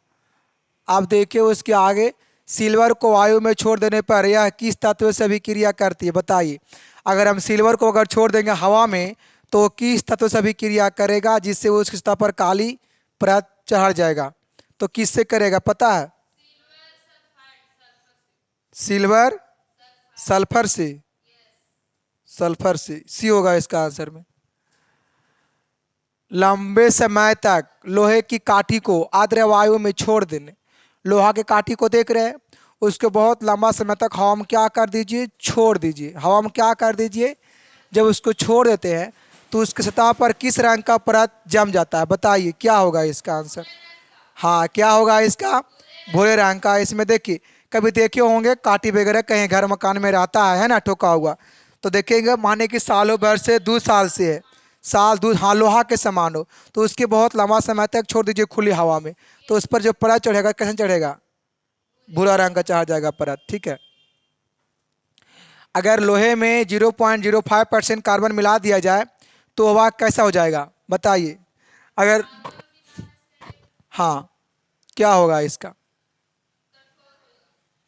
आप देखिए उसके आगे, सिल्वर को वायु में छोड़ देने पर यह किस तत्व से अभिक्रिया करती है, बताइए। अगर हम सिल्वर को अगर छोड़ देंगे हवा में तो किस तत्व से अभिक्रिया करेगा जिससे वो उसकी सतह पर काली परत चढ़ जाएगा? तो किससे करेगा पता है? सिल्वर सल्फर से, सल्फर से, सी होगा इसका आंसर में। लंबे समय तक लोहे की काठी को आर्द्र वायु में छोड़ देने, लोहा के काठी को देख रहे हैं, उसको बहुत लंबा समय तक हवा में क्या कर दीजिए? छोड़ दीजिए। हवा में क्या कर दीजिए? जब उसको छोड़ देते हैं तो उसकी सतह पर किस रंग का परत जम जाता है, बताइए क्या होगा इसका आंसर? हाँ क्या होगा इसका? भूरे रंग का। इसमें देखिए कभी देखे होंगे काठी वगैरह कहीं घर मकान में रहता है ना, ठोका हुआ, तो देखेंगे माने कि सालों भर से 2 साल से है, साल दो, हाँ लोहा के समान हो, तो उसके बहुत लंबा समय तक छोड़ दीजिए खुली हवा में, तो उस पर जो परत चढ़ेगा कैसे चढ़ेगा? भूरा रंग का चढ़ जाएगा परत, ठीक है। अगर लोहे में 0.05% कार्बन मिला दिया जाए तो वह कैसा हो जाएगा, बताइए। अगर हाँ क्या होगा इसका?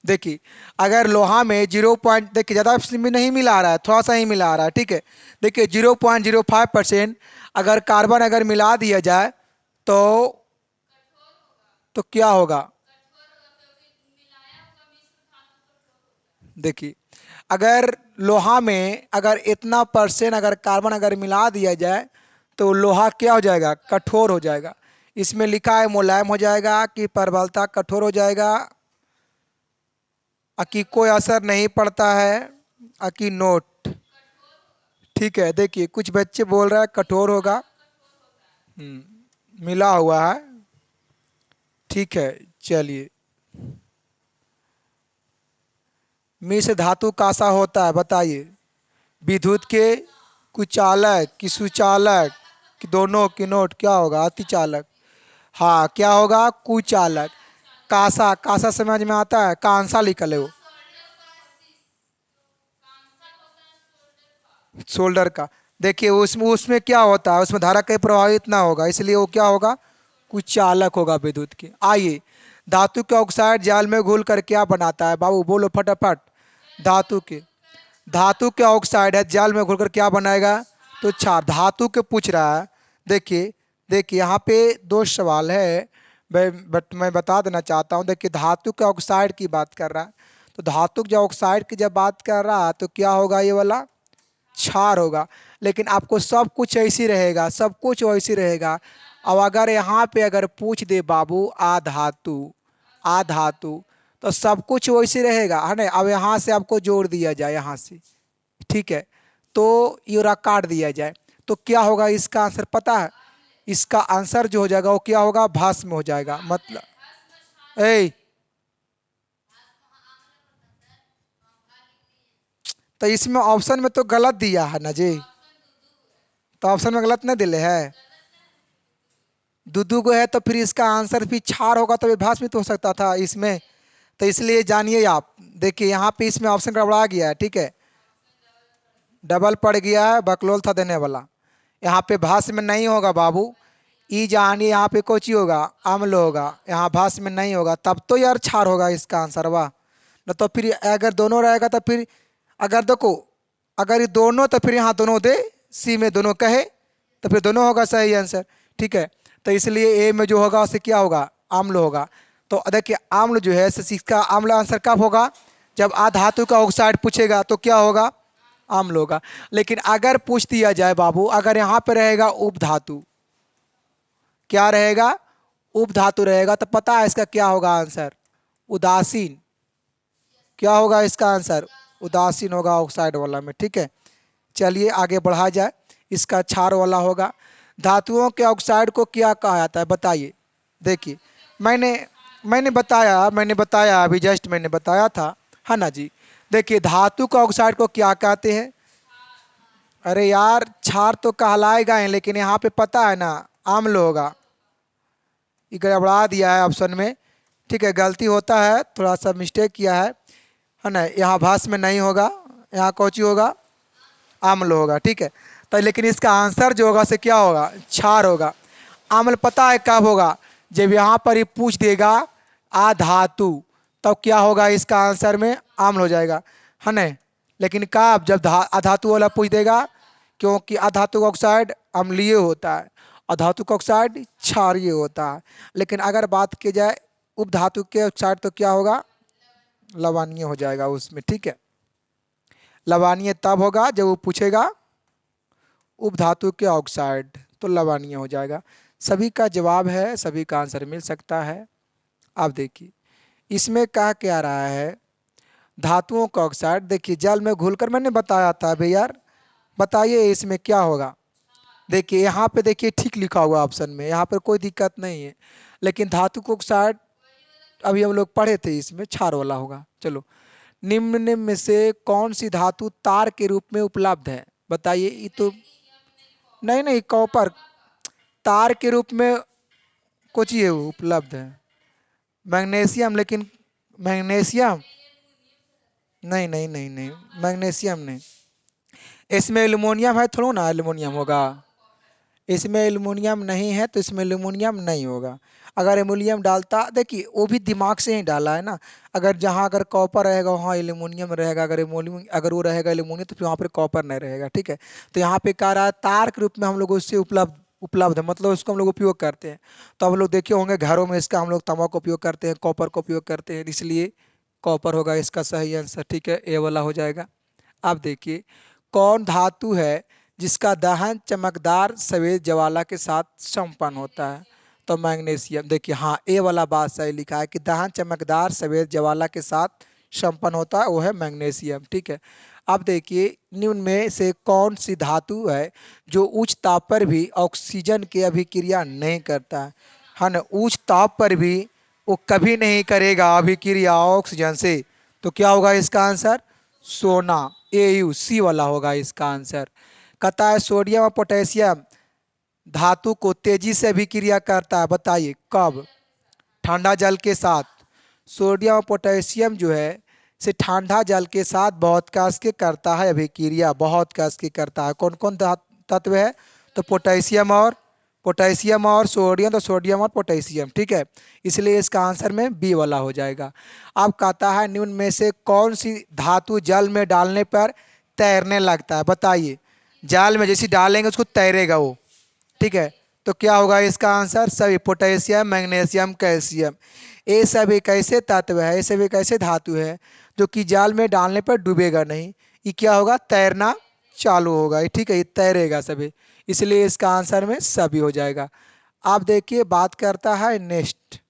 देखिए अगर लोहा में 0. देखिए ज़्यादा में नहीं मिला रहा है, थोड़ा सा ही मिला रहा है, ठीक है। देखिए 0.05% अगर कार्बन अगर मिला दिया जाए तो क्या होगा? देखिए अगर लोहा में अगर इतना परसेंट अगर कार्बन अगर मिला दिया जाए तो लोहा क्या हो जाएगा? कठोर हो जाएगा। इसमें लिखा है मुलायम हो जाएगा कि प्रबलता कठोर हो जाएगा, कि कोई असर नहीं पड़ता है, कि नोट, ठीक है। देखिए कुछ बच्चे बोल रहे हैं कठोर होगा, मिला हुआ है, ठीक है। चलिए मिश्र धातु का सा होता है, बताइए। विद्युत के कुचालक कि सुचालक कि दोनों की नोट क्या होगा? अतिचालक। हाँ क्या होगा, कुचालक। कांसा, कांसा समझ में आता है, कांसा लिखल है वो, शोल्डर का। देखिए उसमें उसमें क्या होता है, उसमें धारा कहीं प्रभावित ना होगा, इसलिए वो क्या होगा, कुचालक होगा विद्युत के। आइए, धातु के ऑक्साइड जाल में घुल कर क्या बनाता है बाबू, बोलो फटाफट। धातु के, धातु के ऑक्साइड है जाल में घुलकर क्या बनाएगा, तो क्षार। धातु के पूछ रहा है। देखिए, देखिए यहाँ पे दो सवाल है, बट मैं बता देना चाहता हूँ। देखिए धातु के ऑक्साइड की बात कर रहा है, तो धातु के ऑक्साइड की जब बात कर रहा है तो क्या होगा, ये वाला क्षार होगा। लेकिन आपको सब कुछ ऐसी रहेगा, सब कुछ वैसी रहेगा। अब अगर यहाँ पे अगर पूछ दे बाबू आधातु, आधातु, तो सब कुछ वैसे रहेगा, है ना। अब यहाँ से आपको जोड़ दिया जाए यहाँ से, ठीक है, तो यूरा काट दिया जाए, तो क्या होगा इसका आंसर पता है। इसका आंसर जो हो जाएगा वो क्या होगा, भस्म हो जाएगा। मतलब ए, तो इसमें ऑप्शन में तो गलत दिया है ना जी, तो ऑप्शन में गलत नहीं दिले है। दूधू को है तो फिर इसका आंसर भी क्षार होगा, तो भस्म भी तो हो सकता था इसमें। तो इसलिए जानिए आप, देखिए यहाँ पे इसमें ऑप्शन गड़बड़ा गया है, ठीक है, डबल पड़ गया है, बकलोल था देने वाला। यहाँ पे भाष्य में नहीं होगा बाबू, ई जानिए यहाँ पे कोची होगा, अम्ल होगा, यहाँ भाष्य में नहीं होगा, तब तो यार क्षार होगा इसका आंसर, वाह। न तो फिर अगर दोनों रहेगा तो फिर, अगर देखो, अगर ये दोनों तो फिर यहाँ दोनों दे, सी में दोनों कहे, तो फिर दोनों होगा सही आंसर, ठीक है। तो इसलिए ए में जो होगा उससे क्या होगा, आम्ल होगा। तो देखिए आम्ल जो है, इसका आम्ल आंसर कब होगा, जब आधातु का ऑक्साइड पूछेगा तो क्या होगा, आम्ल होगा। लेकिन अगर पूछ दिया जाए बाबू, अगर यहाँ पे रहेगा उपधातु, क्या रहेगा, उपधातु रहेगा, तो पता है इसका क्या होगा आंसर, उदासीन। क्या होगा इसका आंसर, उदासीन होगा ऑक्साइड वाला में, ठीक है। चलिए आगे बढ़ा जाए, इसका क्षार वाला होगा। धातुओं के ऑक्साइड को क्या कहा जाता है बताइए। देखिए मैंने मैंने बताया अभी जस्ट मैंने बताया था, है ना जी। देखिए धातु के ऑक्साइड को क्या कहते हैं, अरे यार क्षार तो कहलाएगा ही, लेकिन यहाँ पे पता है ना आम्ल होगा, ये गड़बड़ा दिया है ऑप्शन में, ठीक है, गलती होता है, थोड़ा सा मिस्टेक किया है ना। यहाँ भाष में नहीं होगा, यहाँ कौची होगा, आम्ल होगा, ठीक है। तो लेकिन इसका आंसर जो होगा से क्या होगा, क्षार होगा। आम्ल पता है कब होगा, जब यहाँ पर ही पूछ देगा आधातु, तब क्या होगा इसका आंसर में आम्ल हो जाएगा, है ना। लेकिन कब, जब अधातु वाला पूछ देगा, क्योंकि अधातु ऑक्साइड अम्लीय होता है, अधातु का ऑक्साइड क्षारीय होता है। लेकिन अगर बात की जाए उपधातु के ऑक्साइड तो क्या होगा, लवणीय हो जाएगा उसमें, ठीक है। लवणीय तब होगा जब वो पूछेगा उपधातु के ऑक्साइड, तो लवणीय हो जाएगा। सभी का जवाब है, सभी का आंसर मिल सकता है। अब देखिए इसमें कहा क्या रहा है, धातुओं का ऑक्साइड, देखिए जल में घुलकर, मैंने बताया था अभी यार, बताइए इसमें क्या होगा। देखिए यहाँ पे देखिए ठीक लिखा हुआ ऑप्शन में, यहाँ पर कोई दिक्कत नहीं है। लेकिन धातु का ऑक्साइड अभी हम लोग पढ़े थे, इसमें क्षार वाला होगा। चलो, निम्न में से कौन सी धातु तार के रूप में उपलब्ध है बताइए। ये तो नहीं नहीं, कॉपर तार के रूप में कुछ ये उपलब्ध है, मैग्नीशियम। लेकिन मैग्नीशियम नहीं नहीं नहीं नहीं, मैग्नीशियम नहीं। इसमें एल्युमिनियम है थोड़ा ना, एल्युमिनियम होगा, इसमें एल्युमिनियम नहीं है, तो इसमें एल्युमिनियम नहीं होगा। अगर एल्युमिनियम डालता, देखिए वो भी दिमाग से ही डाला है ना। अगर जहाँ अगर कॉपर रहेगा वहाँ एल्युमिनियम रहेगा, अगर एल्युमिनियम अगर वो रहेगा एल्युमिनियम, तो फिर वहाँ पर कॉपर नहीं रहेगा, ठीक है। तो यहाँ पे कह रहा है तार के रूप में हम लोग उससे उपलब्ध उपलब्ध है, मतलब उसको हम लोग उपयोग करते हैं। तो हम लोग देखे होंगे घरों में इसका हम लोग तांबा का उपयोग करते हैं, कॉपर का उपयोग करते हैं, इसलिए कॉपर होगा इसका सही आंसर, ठीक है, ए वाला हो जाएगा। अब देखिए कौन धातु है जिसका दहन चमकदार सफेद ज्वाला के साथ संपन्न होता है, तो मैग्नीशियम। देखिए हाँ, ए वाला बात सही लिखा है कि दहन चमकदार सफेद ज्वाला के साथ संपन्न होता है, वो है मैग्नीशियम, ठीक है। अब देखिए निम्न में से कौन सी धातु है जो उच्च ताप पर भी ऑक्सीजन की अभिक्रिया नहीं करता है ना, उच्च ताप पर भी वो कभी नहीं करेगा अभिक्रिया ऑक्सीजन से, तो क्या होगा इसका आंसर, सोना। ए यू सी वाला होगा इसका आंसर। कहता है सोडियम और पोटेशियम धातु को तेजी से अभिक्रिया करता है, बताइए कब? ठंडा जल के साथ। सोडियम और पोटेशियम जो है से ठंडा जल के साथ बहुत कस के करता है अभिक्रिया, बहुत कस के करता है। कौन कौन तत्व है? तो पोटेशियम और सोडियम, तो सोडियम और पोटेशियम, ठीक है। इसलिए इसका आंसर में बी वाला हो जाएगा। अब कहता है निम्न में से कौन सी धातु जल में डालने पर तैरने लगता है, बताइए। जाल में जैसे डालेंगे उसको तैरेगा वो, ठीक है। तो क्या होगा इसका आंसर? सभी पोटेशियम, मैग्नीशियम, कैल्शियम। ये सब एक ऐसे तत्व है, ये सब एक ऐसे धातु है जो कि जाल में डालने पर डूबेगा नहीं, ये क्या होगा? तैरना चालू होगा, ठीक है, ये तैरेगा सभी। इसलिए इसका आंसर में सभी हो जाएगा। आप देखिए बात करता है नेक्स्ट,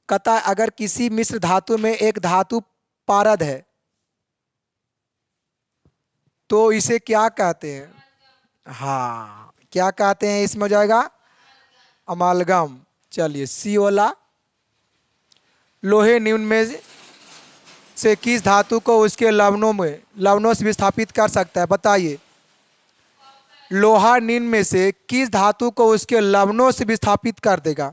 कहता है अगर किसी मिश्र धातु में एक धातु पारद है तो इसे क्या कहते हैं? हाँ, क्या कहते हैं? इसमें हो जाएगा अमालगम। चलिए सी वाला। लोहे निम्न में से किस धातु को उसके लवणों से विस्थापित कर सकता है, बताइए। लोहा निम्न में से किस धातु को उसके लवणों से विस्थापित कर देगा?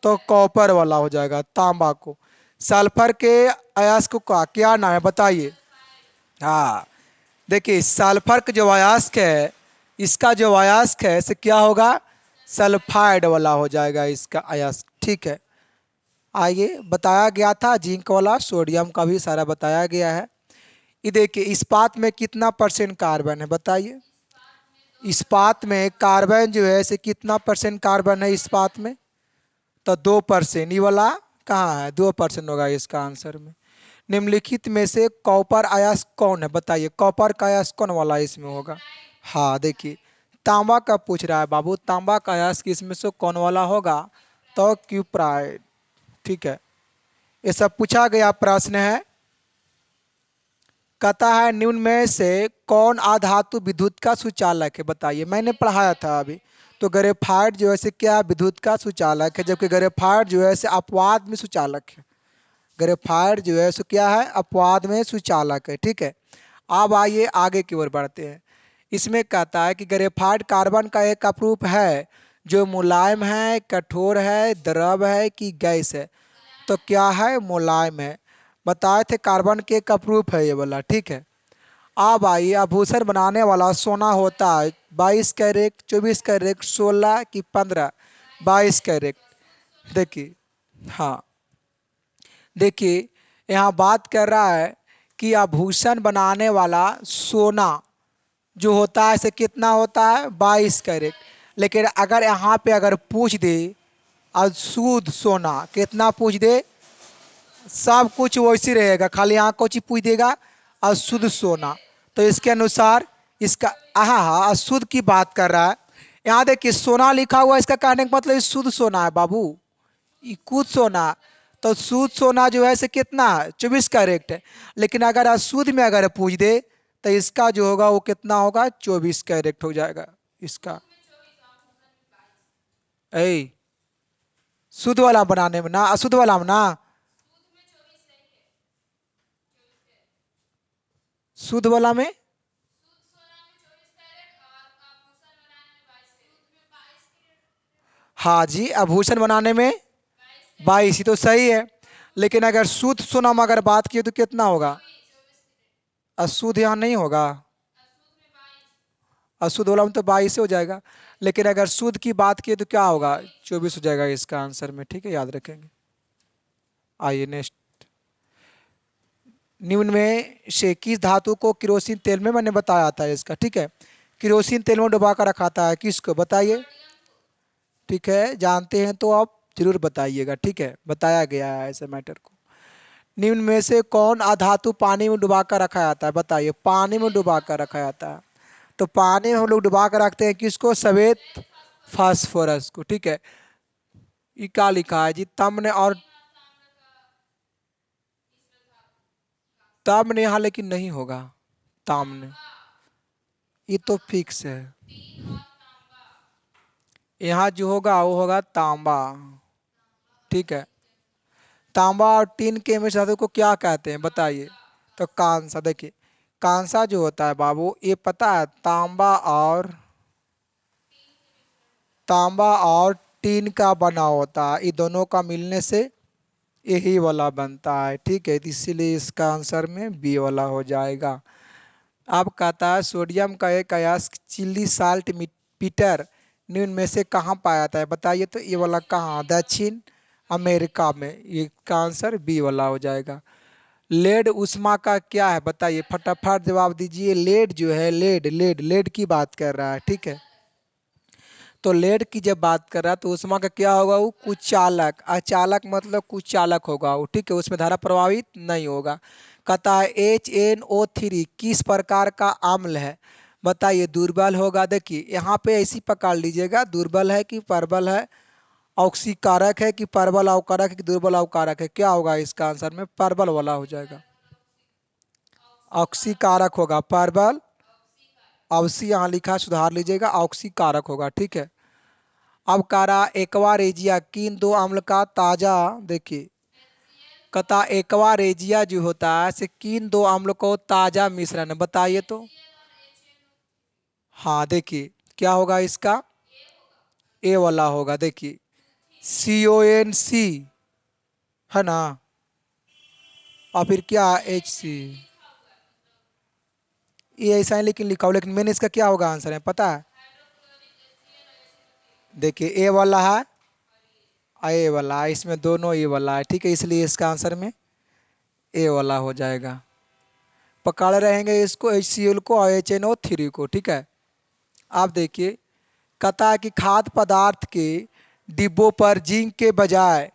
तो कॉपर वाला हो जाएगा, तांबा को। सल्फर के अयस्क का क्या नाम है, बताइए। हाँ, देखिए सल्फर का जो अयस्क है, इसका जो अयस्क है इसे क्या होगा? सल्फाइड वाला हो जाएगा इसका अयस्क, ठीक है। आइए, बताया गया था जिंक वाला, सोडियम का भी सारा बताया गया है। ये देखिए इस्पात में कितना परसेंट कार्बन है, बताइए। इस्पात में कार्बन जो है इसे कितना परसेंट कार्बन है इस्पात में? तो 2%। ये वाला कहाँ है? 2% होगा इसका आंसर में। निम्नलिखित में से कॉपर अयस्क कौन है, बताइए। कॉपर का अयस्क कौन वाला इसमें होगा? हाँ, देखिए तांबा का पूछ रहा है बाबू, तांबा का अयस्क इसमें से कौन वाला होगा? तो क्यूप्राइड, ठीक है। ये सब पूछा गया प्रश्न है। कहता है निम्न में से कौन अधातु विद्युत का सुचालक है, बताइए। मैंने पढ़ाया था अभी। तो ग्रेफाइट जो है से क्या विद्युत का सुचालक है, जबकि ग्रेफाइट जो है से अपवाद में सुचालक है। ग्रेफाइट जो है सो क्या है? अपवाद में सुचालक है, ठीक है। अब आइए आगे की ओर बढ़ते हैं। इसमें कहता है कि ग्रेफाइट कार्बन का एक अपरूप है जो मुलायम है, कठोर है, द्रव है कि गैस है? तो क्या है? मुलायम है। बताए थे कार्बन के एक अपरूप है ये वाला, ठीक है। अब आइए आभूषण बनाने वाला सोना होता है 22 कैरेट, 24 कैरेट, 16 कि 15? 22 कैरेट। देखिए, हाँ, देखिए यहाँ बात कर रहा है कि आभूषण बनाने वाला सोना जो होता है इसे कितना होता है? 22 कैरेट। लेकिन अगर यहाँ पे अगर पूछ दे अशुद्ध सोना कितना पूछ दे, सब कुछ वैसे रहेगा, खाली यहाँ कुछ ही पूछ देगा अशुद्ध सोना। तो इसके अनुसार इसका हाँ अशुद्ध की बात कर रहा है। यहाँ देखिए सोना लिखा हुआ, इसका कहने का मतलब ये शुद्ध सोना है बाबू, ये कुछ सोना। तो शुद्ध सोना जो है से कितना है? 24 कैरेट है। लेकिन अगर अशुद्ध में अगर पूछ दे तो इसका जो होगा वो कितना होगा? 24 कैरेट हो जाएगा इसका। ए शुद्ध वाला बनाने में ना, अशुद्ध वाला में ना। शुद्ध वाला में हाँ जी, आभूषण बनाने में 22 ही तो सही है। लेकिन अगर शुद्ध सोना में अगर बात की तो कितना होगा? अशुद्ध यहाँ नहीं होगा, अशुद्ध वाला में तो 22 हो जाएगा। लेकिन अगर शुद्ध की बात की तो क्या होगा? 24 हो जाएगा इसका आंसर में, ठीक है, याद रखेंगे। आइए नेक्स्ट। निम्न में से किस धातु को केरोसिन तेल में, मैंने बताया था इसका, ठीक है। केरोसिन तेल में डुबा कर रखा था, किसको, बताइए। ठीक है, जानते हैं तो आप जरूर बताइएगा, ठीक है, बताया गया है ऐसे मैटर को। निम्न में से कौन अधातु पानी में डुबा कर रखा जाता है, बताइए। पानी में डुबा कर रखा जाता है। तो पानी में हम लोग डुबा कर रखते हैं किसको? श्वेत फास्फोरस को, ठीक है। ये क्या लिखा है जी? तमने और तामने यहाँ लेकिन नहीं होगा, तामने ये तो फिक्स है। यहाँ जो होगा वो होगा तांबा, ठीक है। तांबा और टीन के मिश्र धातु को क्या कहते हैं, बताइए। तो कांसा। देखिए कांसा जो होता है बाबू, ये पता है तांबा और तांबा और टीन का बना होता है, ये दोनों का मिलने से यही वाला बनता है। ठीक है, इसीलिए इसका आंसर में बी वाला हो जाएगा। अब कहता है सोडियम का एक अयस्क चिली साल्ट पीटर निम्न में से कहाँ पाया जाता है, बताइए तो ये वाला कहाँ, दक्षिण अमेरिका में, ये का आंसर बी वाला हो जाएगा। लेड उष्मा का क्या है बताइए, फटाफट जवाब दीजिए। लेड जो है, लेड लेड लेड की बात कर रहा है। ठीक है, तो लेड की जब बात कर रहा है तो उष्मा का क्या होगा, वो कुचालक, अचालक मतलब कुचालक होगा वो। ठीक है, उसमें धारा प्रभावित नहीं होगा। कहता है HNO3 किस प्रकार का अम्ल है, बताइए। दुर्बल होगा, देखिए यहाँ पे ऐसी पकड़ लीजिएगा, दुर्बल है कि प्रबल है, ऑक्सीकारक है कि प्रबल अवकारक है कि दुर्बल अवकारक है, क्या होगा इसका आंसर में, प्रबल वाला हो जाएगा। ऑक्सीकारक होगा, प्रबल अवसी यहाँ लिखा, सुधार लीजिएगा, ऑक्सीकारक होगा। ठीक है, अब कह रहा एक्वा रेजिया किन दो अम्ल का ताजा, देखिए कहता एक्वा रेजिया जो होता है से किन दो अम्ल को ताजा मिश्रण है, बताइए तो। हाँ देखिए क्या होगा इसका, ए वाला होगा। देखिए CONC है ना, और फिर क्या HC, ये ऐसा है लेकिन लिखा हो, लेकिन मैंने इसका क्या होगा आंसर है पता है, देखिए ए वाला है, ए वाला, इसमें दोनों ए वाला है। ठीक है, इसलिए इसका आंसर में ए वाला हो जाएगा। पकड़ रहेंगे इसको HCl को और HNO3 को। ठीक है, आप देखिए कहता है कि खाद्य पदार्थ के डिब्बों पर जिंक के बजाय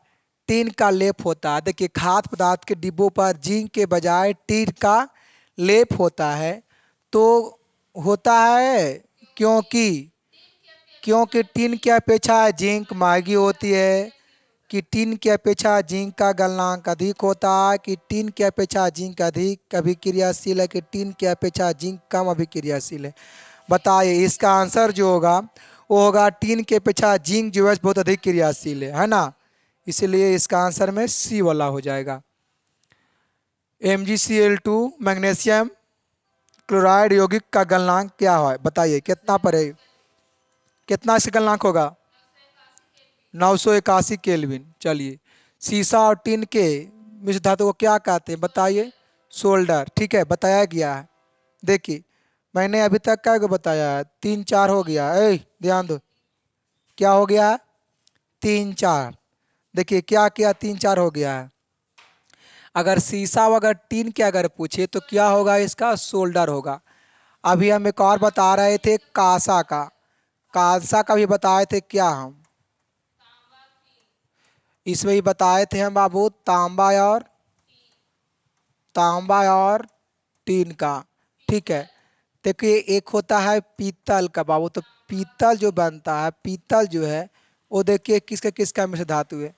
टीन का लेप होता है। देखिए खाद्य पदार्थ के डिब्बों पर जिंक के बजाय टीन का लेप होता है, तो होता है क्योंकि क्योंकि टीन की अपेक्षा जिंक महंगी होती है, कि टीन की अपेक्षा जिंक का गलनांक अधिक होता है, कि टीन की अपेक्षा जिंक अधिक अभिक्रियाशील है, कि टीन की अपेक्षा जिंक कम अभिक्रियाशील है, बताइए। इसका आंसर जो होगा वो होगा टीन की अपेक्षा जिंक जो है बहुत अधिक क्रियाशील है ना, इसलिए इसका आंसर में सी वाला हो जाएगा। MgCl2 मैग्नीशियम क्लोराइड यौगिक का गलनांक क्या है, बताइए कितना पर है, कितना से गलनांक होगा, 981 केल्विन। चलिए, सीसा और टीन के मिश्र धातु को क्या कहते हैं, बताइए, सोल्डर। ठीक है, बताया गया है। देखिए मैंने अभी तक क्या को बताया है, 3 4 हो गया, ध्यान दो, क्या हो गया है, 3 4। देखिए क्या क्या 3 4 हो गया है। अगर शीशा व अगर टीन के अगर पूछे तो क्या होगा इसका, सोल्डर होगा। अभी हम एक और बता रहे थे कांसा का, कांसा का भी बताए थे क्या हम, इसमें ही बताए थे हम बाबू, तांबा और टीन का। ठीक है, देखिए एक होता है पीतल का बाबू, तो पीतल जो बनता है, पीतल जो है वो देखिए किसका किसका मिश्र धातु है,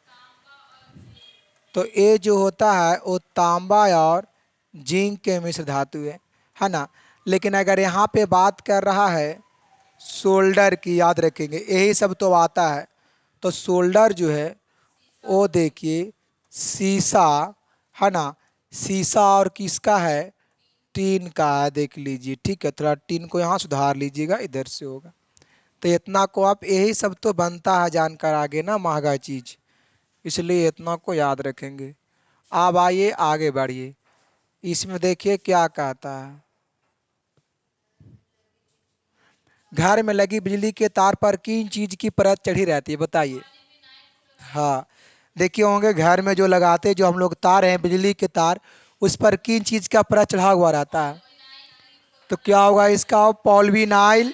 तो ये जो होता है वो तांबा और जिंक के मिश्र धातु है ना। लेकिन अगर यहाँ पे बात कर रहा है सोल्डर की, याद रखेंगे यही सब तो आता है, तो सोल्डर जो है वो देखिए शीशा है ना, शीशा और किसका है, टीन का है, देख लीजिए। ठीक है, थोड़ा टीन को यहाँ सुधार लीजिएगा, इधर से होगा, तो इतना को आप, यही सब तो बनता है जानकर आगे ना महंगा चीज़, इसलिए इतना को याद रखेंगे। अब आइए आगे बढ़िए, इसमें देखिए क्या कहता है, घर में लगी बिजली के तार पर किन चीज की परत चढ़ी रहती है, बताइए। हाँ देखिए होंगे घर में जो लगाते, जो हम लोग तार हैं बिजली के तार, उस पर किन चीज का परत चढ़ा हुआ रहता है, तो क्या होगा इसका, पॉलीविनाइल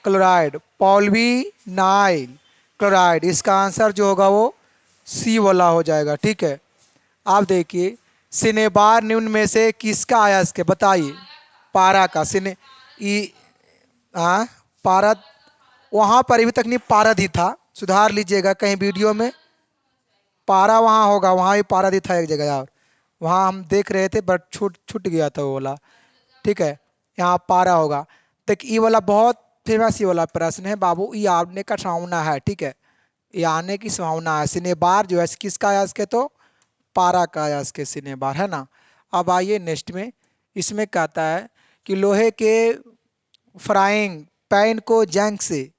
क्लोराइड, पॉलीविनाइल क्लोराइड, इसका आंसर जो होगा वो सी वाला हो जाएगा। ठीक है, आप देखिए सिनेबार निम्न में से किसका अयस्क है, बताइए। पारा का, सिने ई, हाँ पारद, वहाँ पर अभी तक नहीं पारद ही था, सुधार लीजिएगा कहीं वीडियो में, पारा वहाँ होगा, वहाँ भी पारद ही था एक जगह यार, वहाँ हम देख रहे थे बट छूट छूट गया था वो वाला। ठीक है, यहाँ पारा होगा। तो ये वाला बहुत फेमस ये वाला प्रश्न है बाबू, ये आने का संभावना है। ठीक है, ये आने की संभावना है। सिनेबार जो है किसका अयस्क है, तो पारा का अयस्क है सिनेबार, है ना। अब आइए नेक्स्ट में, इसमें कहता है कि लोहे के फ्राइंग पैन को जंग से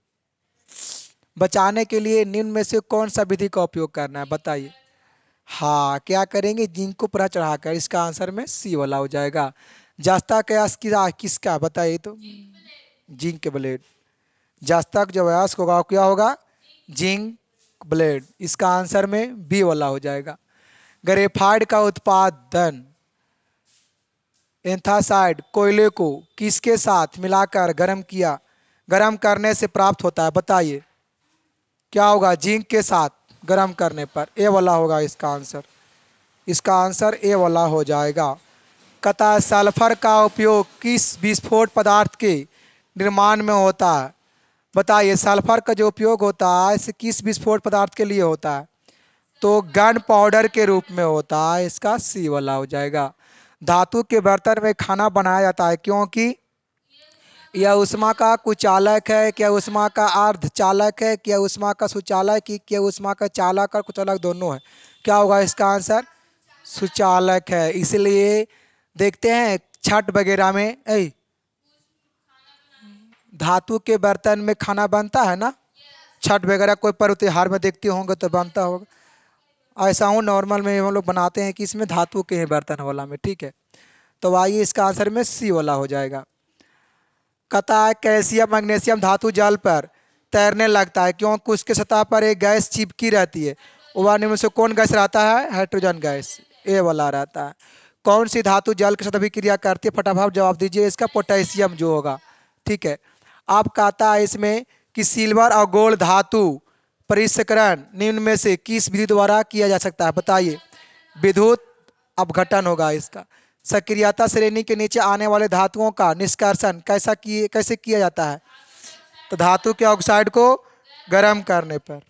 बचाने के लिए निम्न में से कौन सा विधि का उपयोग करना है बताइए। हाँ, क्या करेंगे, जिंक को पूरा चढ़ाकर। इसका आंसर में सी वाला हो जाएगा। जस्ता का अयस्क किसका बताइए तो, जिंक के ब्लेड। जस्ता का जो अयस्क होगा वो क्या होगा, जिंक ब्लेड। इसका आंसर में बी वाला हो जाएगा। ग्रेफाइट का उत्पादन एंथ्रासाइड कोयले को किसके साथ मिलाकर गर्म करने से प्राप्त होता है बताइए। क्या होगा, जिंक के साथ गर्म करने पर। ए वाला होगा इसका आंसर। इसका आंसर ए वाला हो जाएगा। कता सल्फर का उपयोग किस विस्फोट पदार्थ के निर्माण में होता है बताइए। सल्फर का जो उपयोग होता है इसे किस विस्फोट पदार्थ के लिए होता है, तो गन पाउडर के रूप में होता है। इसका सी वाला हो जाएगा। धातु के बर्तन में खाना बनाया जाता है क्योंकि यह उष्मा का कुचालक है, क्या उष्मा का अर्धचालक है, क्या उष्मा का सुचालक है, क्या उष्मा का चालक और कुचालक दोनों है। क्या होगा इसका आंसर, सुचालक है। इसलिए देखते हैं छठ वगैरह में धातु के बर्तन में खाना बनता है ना, छठ वगैरह कोई पर्व त्योहार में देखते होंगे तो बनता होगा। ऐसा हूँ नॉर्मल में हम लोग बनाते हैं कि इसमें धातु के ही बर्तन वाला में, ठीक है। तो आइए इसका आंसर में सी वाला हो जाएगा। कहता है कैल्शियम मैग्नीशियम धातु जल पर तैरने लगता है क्योंकि उसके सतह पर एक गैस चिपकी रहती है। वह निम्न में से कौन गैस रहता है, हाइड्रोजन गैस। ए वाला रहता है। कौन सी धातु जल के साथ अभिक्रिया करती है, फटाफट जवाब दीजिए। इसका पोटेशियम जो होगा, ठीक है। आप कहता है इसमें कि सिल्वर और गोल्ड धातु परिष्करण निम्न में से किस विधि द्वारा किया जा सकता है बताइए। विद्युत अपघटन होगा इसका। सक्रियता श्रेणी के नीचे आने वाले धातुओं का निष्कर्षण कैसे किया जाता है, तो धातु के ऑक्साइड को गर्म करने पर।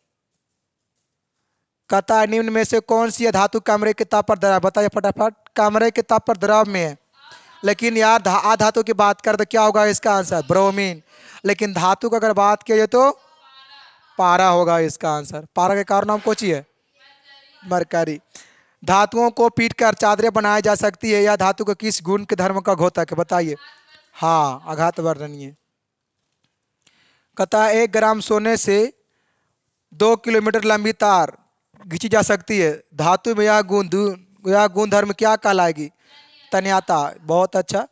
कहता है निम्न में से कौन सी धातु कमरे के ताप पर द्रव, बताइए फटाफट। कमरे के ताप पर द्रव में है, लेकिन यार धातु की बात कर तो क्या होगा इसका आंसर, ब्रोमीन। लेकिन धातु की अगर बात किया जाए तो पारा होगा इसका आंसर। पारा के कारण नाम कौन सी है, मरकरी। धातुओं को पीटकर चादरें बनाई जा सकती है, या धातु को किस गुण के धर्म का घोतक है बताइए। हाँ, आघात वर्णनीय। कहता है 1 ग्राम सोने से 2 किलोमीटर लंबी तार खींची जा सकती है। धातु में यह गुण धर्म क्या कहलाएगी, तन्यता। बहुत अच्छा।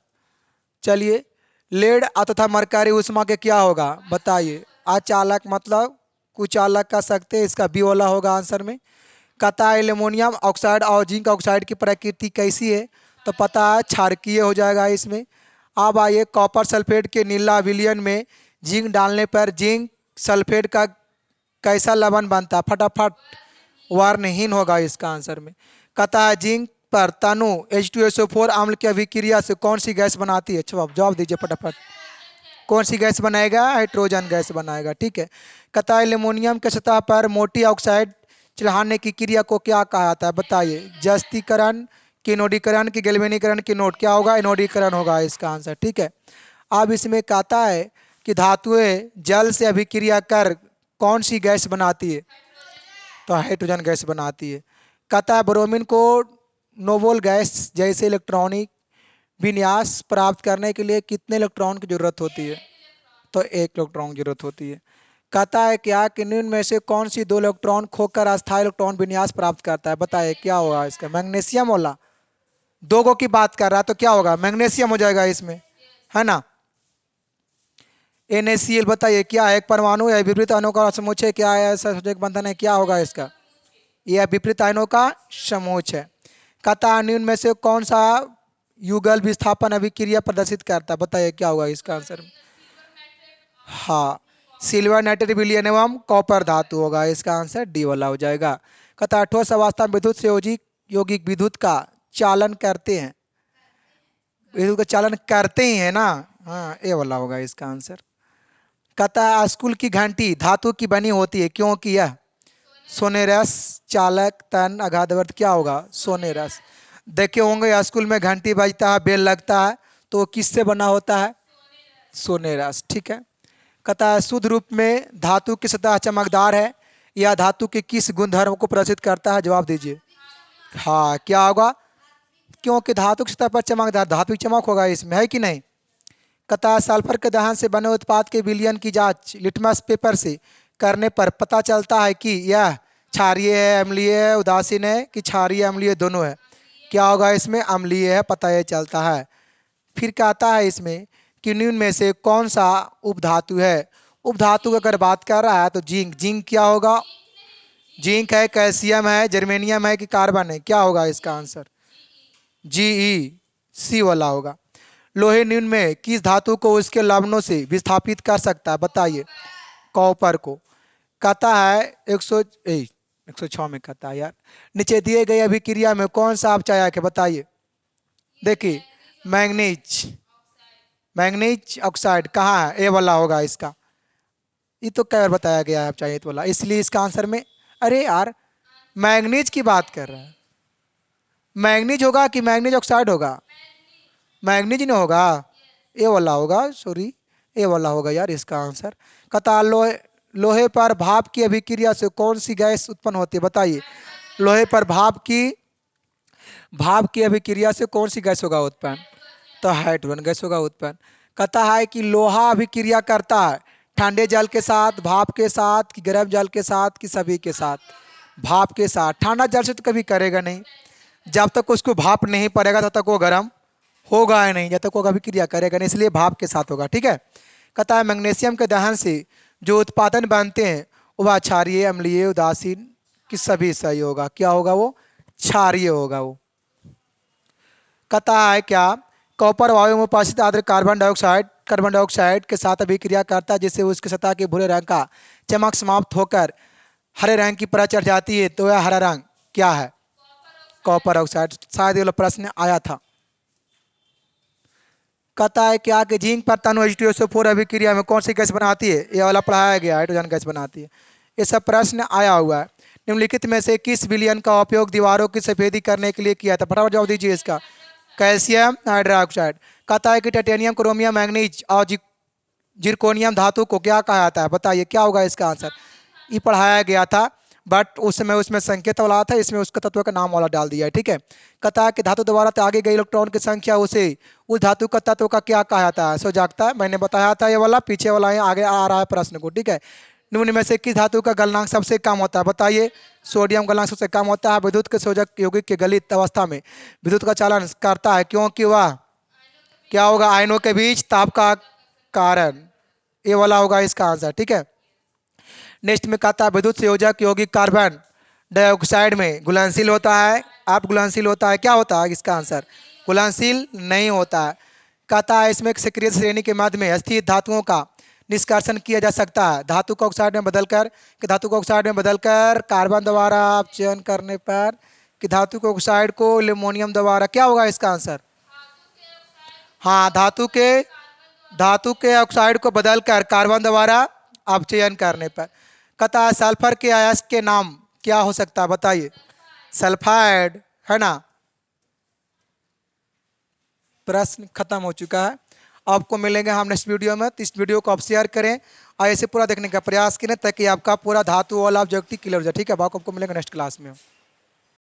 चलिए, लेड तथा मरकरी उष्मा के क्या होगा बताइए। अचालक मतलब कुचालक कह सकते हैं। इसका बी वाला होगा आंसर में। कहता है एल्युमिनियम ऑक्साइड और जिंक ऑक्साइड की प्रकृति कैसी है, तो पता है क्षारकीय हो जाएगा इसमें। अब आइए कॉपर सल्फेट के नीला विलयन में जिंक डालने पर जिंक सल्फेट का कैसा लवण बनता है, फटाफट वर्णहीन होगा इसका आंसर में। कहता है जिंक पर तनु H2SO4 अम्ल की अभिक्रिया से कौन सी गैस बनाती है, जवाब दीजिए फटाफट। कौन सी गैस बनाएगा, हाइड्रोजन गैस बनाएगा, ठीक है। कहता है एल्युमिनियम के सतह पर मोटी ऑक्साइड चढ़ाने की क्रिया को क्या कहा जाता है बताइए। जस्तीकरण, किनोडीकरण की गैल्वेनीकरण की नोट, क्या होगा, एनोडीकरण होगा इसका आंसर, ठीक है। अब इसमें कहता है कि धातुएं जल से अभिक्रिया कर कौन सी गैस बनाती है, तो हाइड्रोजन गैस बनाती है। कहता है ब्रोमीन को नोबल गैस जैसे इलेक्ट्रॉनिक विन्यास प्राप्त करने के लिए कितने इलेक्ट्रॉन की जरूरत होती है, तो 1 इलेक्ट्रॉन की जरूरत होती है। कहता है क्या कि निम्न में से कौन सी 2 इलेक्ट्रॉन खोकर अस्थायी इलेक्ट्रॉन विन्यास प्राप्त करता है बताइए। क्या होगा इसका, मैग्नीशियम वाला। 2 गो की बात कर रहा है तो क्या होगा, मैग्नीशियम हो जाएगा इसमें, है ना। NaCl बताइए क्या है, एक परमाणु या विपरीत अणु का समुच्चय, क्या है, ऐसा संयोजक बंधन है, क्या होगा इसका, यह विपरीत अणु का समूह है। कहता है निम्न में से कौन सा युगल विस्थापन अभिक्रिया प्रदर्शित करता है बताइए। क्या होगा इसका आंसर, हाँ, सिल्वर नाइट्रेट विलयन एवं कॉपर धातु होगा। इसका आंसर डी वाला हो जाएगा। कहता है ठोस अवस्था में विद्युत से यौगिक विद्युत का चालन करते हैं, विद्युत का चालन करते ही है ना, हाँ, ए वाला होगा इसका आंसर। कहता है स्कूल की घंटी धातु की बनी होती है क्योंकि यह सोनेरस चालक तन अगाधवर्त, क्या होगा, सोनेरस। देखे होंगे स्कूल में घंटी बजता है, बेल लगता है, तो वो किससे बना होता है, सोनेरस, ठीक है। कहता है शुद्ध रूप में धातु की सतह चमकदार है, यह धातु के किस गुणधर्म को प्रदर्शित करता है, जवाब दीजिए। हाँ, क्या होगा, क्योंकि धातु की सतह पर चमकदार, धातु की चमक होगा इसमें, है कि नहीं। कहता है सल्फर के दहन से बने उत्पाद के विलयन की जांच लिटमस पेपर से करने पर पता चलता है कि यह क्षारीय है, अम्लीय है, उदासीन है कि क्षारीय अम्लीय दोनों है। क्या होगा इसमें? अम्लीय है, पता ये चलता है। फिर कहता है इसमें कि निम्न में से कौन सा उपधातु है। उपधातु की अगर बात कर रहा है तो जिंक। जिंक क्या होगा? जिंक है, कैल्शियम है, जर्मेनियम है कि कार्बन है? क्या होगा इसका आंसर? GeC वाला होगा। लोहे निम्न में किस धातु को उसके लवणों से विस्थापित कर सकता है? बताइए। कॉपर को। कहता है 106 में कहता है यार, नीचे दिए गए अभिक्रिया में कौन सा अपचायक है? बताइए। देखिए, मैंगनीज। मैंगनीज ऑक्साइड कहाँ है? ए वाला होगा इसका। ये तो कई बार बताया गया है अपचायक वाला, इसलिए इसका आंसर में, अरे यार मैंगनीज की बात कर रहा है। मैंगनीज होगा कि मैंगनीज ऑक्साइड होगा? मैंगनीज नहीं होगा, ए वाला होगा, सॉरी, ए वाला होगा यार इसका आंसर। कहता लोहे पर भाप की अभिक्रिया से कौन सी गैस उत्पन्न होती है? बताइए। लोहे पर भाप की अभिक्रिया से कौन सी गैस होगा उत्पन्न? तो हाइड्रोजन गैस होगा उत्पन्न। कहता है कि लोहा अभिक्रिया करता है ठंडे जल के साथ, भाप के साथ कि गर्म जल के साथ कि सभी के साथ? भाप के साथ। ठंडा जल से तो कभी करेगा नहीं, जब तक उसको भाप नहीं पड़ेगा तब तक वो गर्म होगा ही नहीं, जब तक वो अभिक्रिया करेगा नहीं, इसलिए भाप के साथ होगा। ठीक है। कहता है मैग्नीशियम के दहन से जो उत्पादन बनते हैं वह क्षारीय, अम्लीय, उदासीन कि सभी सही होगा? क्या होगा वो? क्षारीय होगा वो। कहता है क्या कॉपर वायु में उपस्थित आर्द्र कार्बन डाइऑक्साइड के साथ अभिक्रिया करता है जिससे उसकी सतह के भूरे रंग का चमक समाप्त होकर हरे रंग की परत चढ़ जाती है, तो यह हरा रंग क्या है? Copper oxide. शायद ये वाला प्रश्न आया था। कहता है क्या कि जिंक पर तनु H2SO4 अभिक्रिया में कौन सी गैस बनाती है? ये वाला पढ़ाया गया, हाइड्रोजन गैस बनाती है। ये सब प्रश्न आया हुआ है। निम्नलिखित में से किस विलयन का उपयोग दीवारों की सफेदी करने के लिए किया था? फटाफट जवाब दीजिए इसका। Calcium hydroxide. कहता है कि टाइटेनियम, क्रोमियम, मैंगनीज और जिरकोनियम धातु को क्या कहा जाता है? बताइए क्या होगा इसका आंसर? ये पढ़ाया गया था, बट उस समय उसमें संकेत वाला था, इसमें उसका तत्व का नाम वाला डाल दिया है। ठीक है। कहता है कि धातु द्वारा त्यागे गए इलेक्ट्रॉन की संख्या उसे उस धातु का तत्व का क्या कहा जाता है? सो जागता है, मैंने बताया था ये वाला, पीछे वाला है, आगे आ रहा है प्रश्न को। ठीक है। निम्न में से किस धातु का गलनांक सबसे कम होता है? बताइए। सोडियम गलनांक सबसे कम होता है। विद्युत के संयोजक यौगिक के गलित अवस्था में विद्युत का चालन करता है क्योंकि वह क्या होगा? आयनों के बीच ताप का कारण। ये वाला होगा इसका आंसर। ठीक है। नेक्स्ट में कहता है विद्युत संयोजक यौगिक कार्बन डाइऑक्साइड में घुलनशील होता है। आप घुलनशील होता है, क्या होता है इसका आंसर? घुलनशील नहीं होता है। कहता है इसमें सक्रिय श्रेणी के मध्य में स्थित धातुओं का निष्कर्षण किया जा सकता है धातु को ऑक्साइड में बदलकर, कि धातु को ऑक्साइड में बदलकर कार्बन द्वारा आप चयन करने पर, कि धातु को ऑक्साइड को एल्यूमिनियम द्वारा? क्या होगा इसका आंसर? हाँ, धातु के ऑक्साइड को बदलकर कार्बन द्वारा अपचयन करने पर। कहता है सल्फर के अयस्क के नाम क्या हो सकता है? बताइए। सल्फाइड है ना। प्रश्न खत्म हो चुका है। आपको मिलेंगे हम नेक्स्ट वीडियो में, तो इस वीडियो को आप शेयर करें और ऐसे पूरा देखने का प्रयास करें ताकि आपका पूरा धातु वाला ऑब्जेक्टिव क्लियर हो जाए। ठीक है। आपको मिलेंगे नेक्स्ट क्लास में।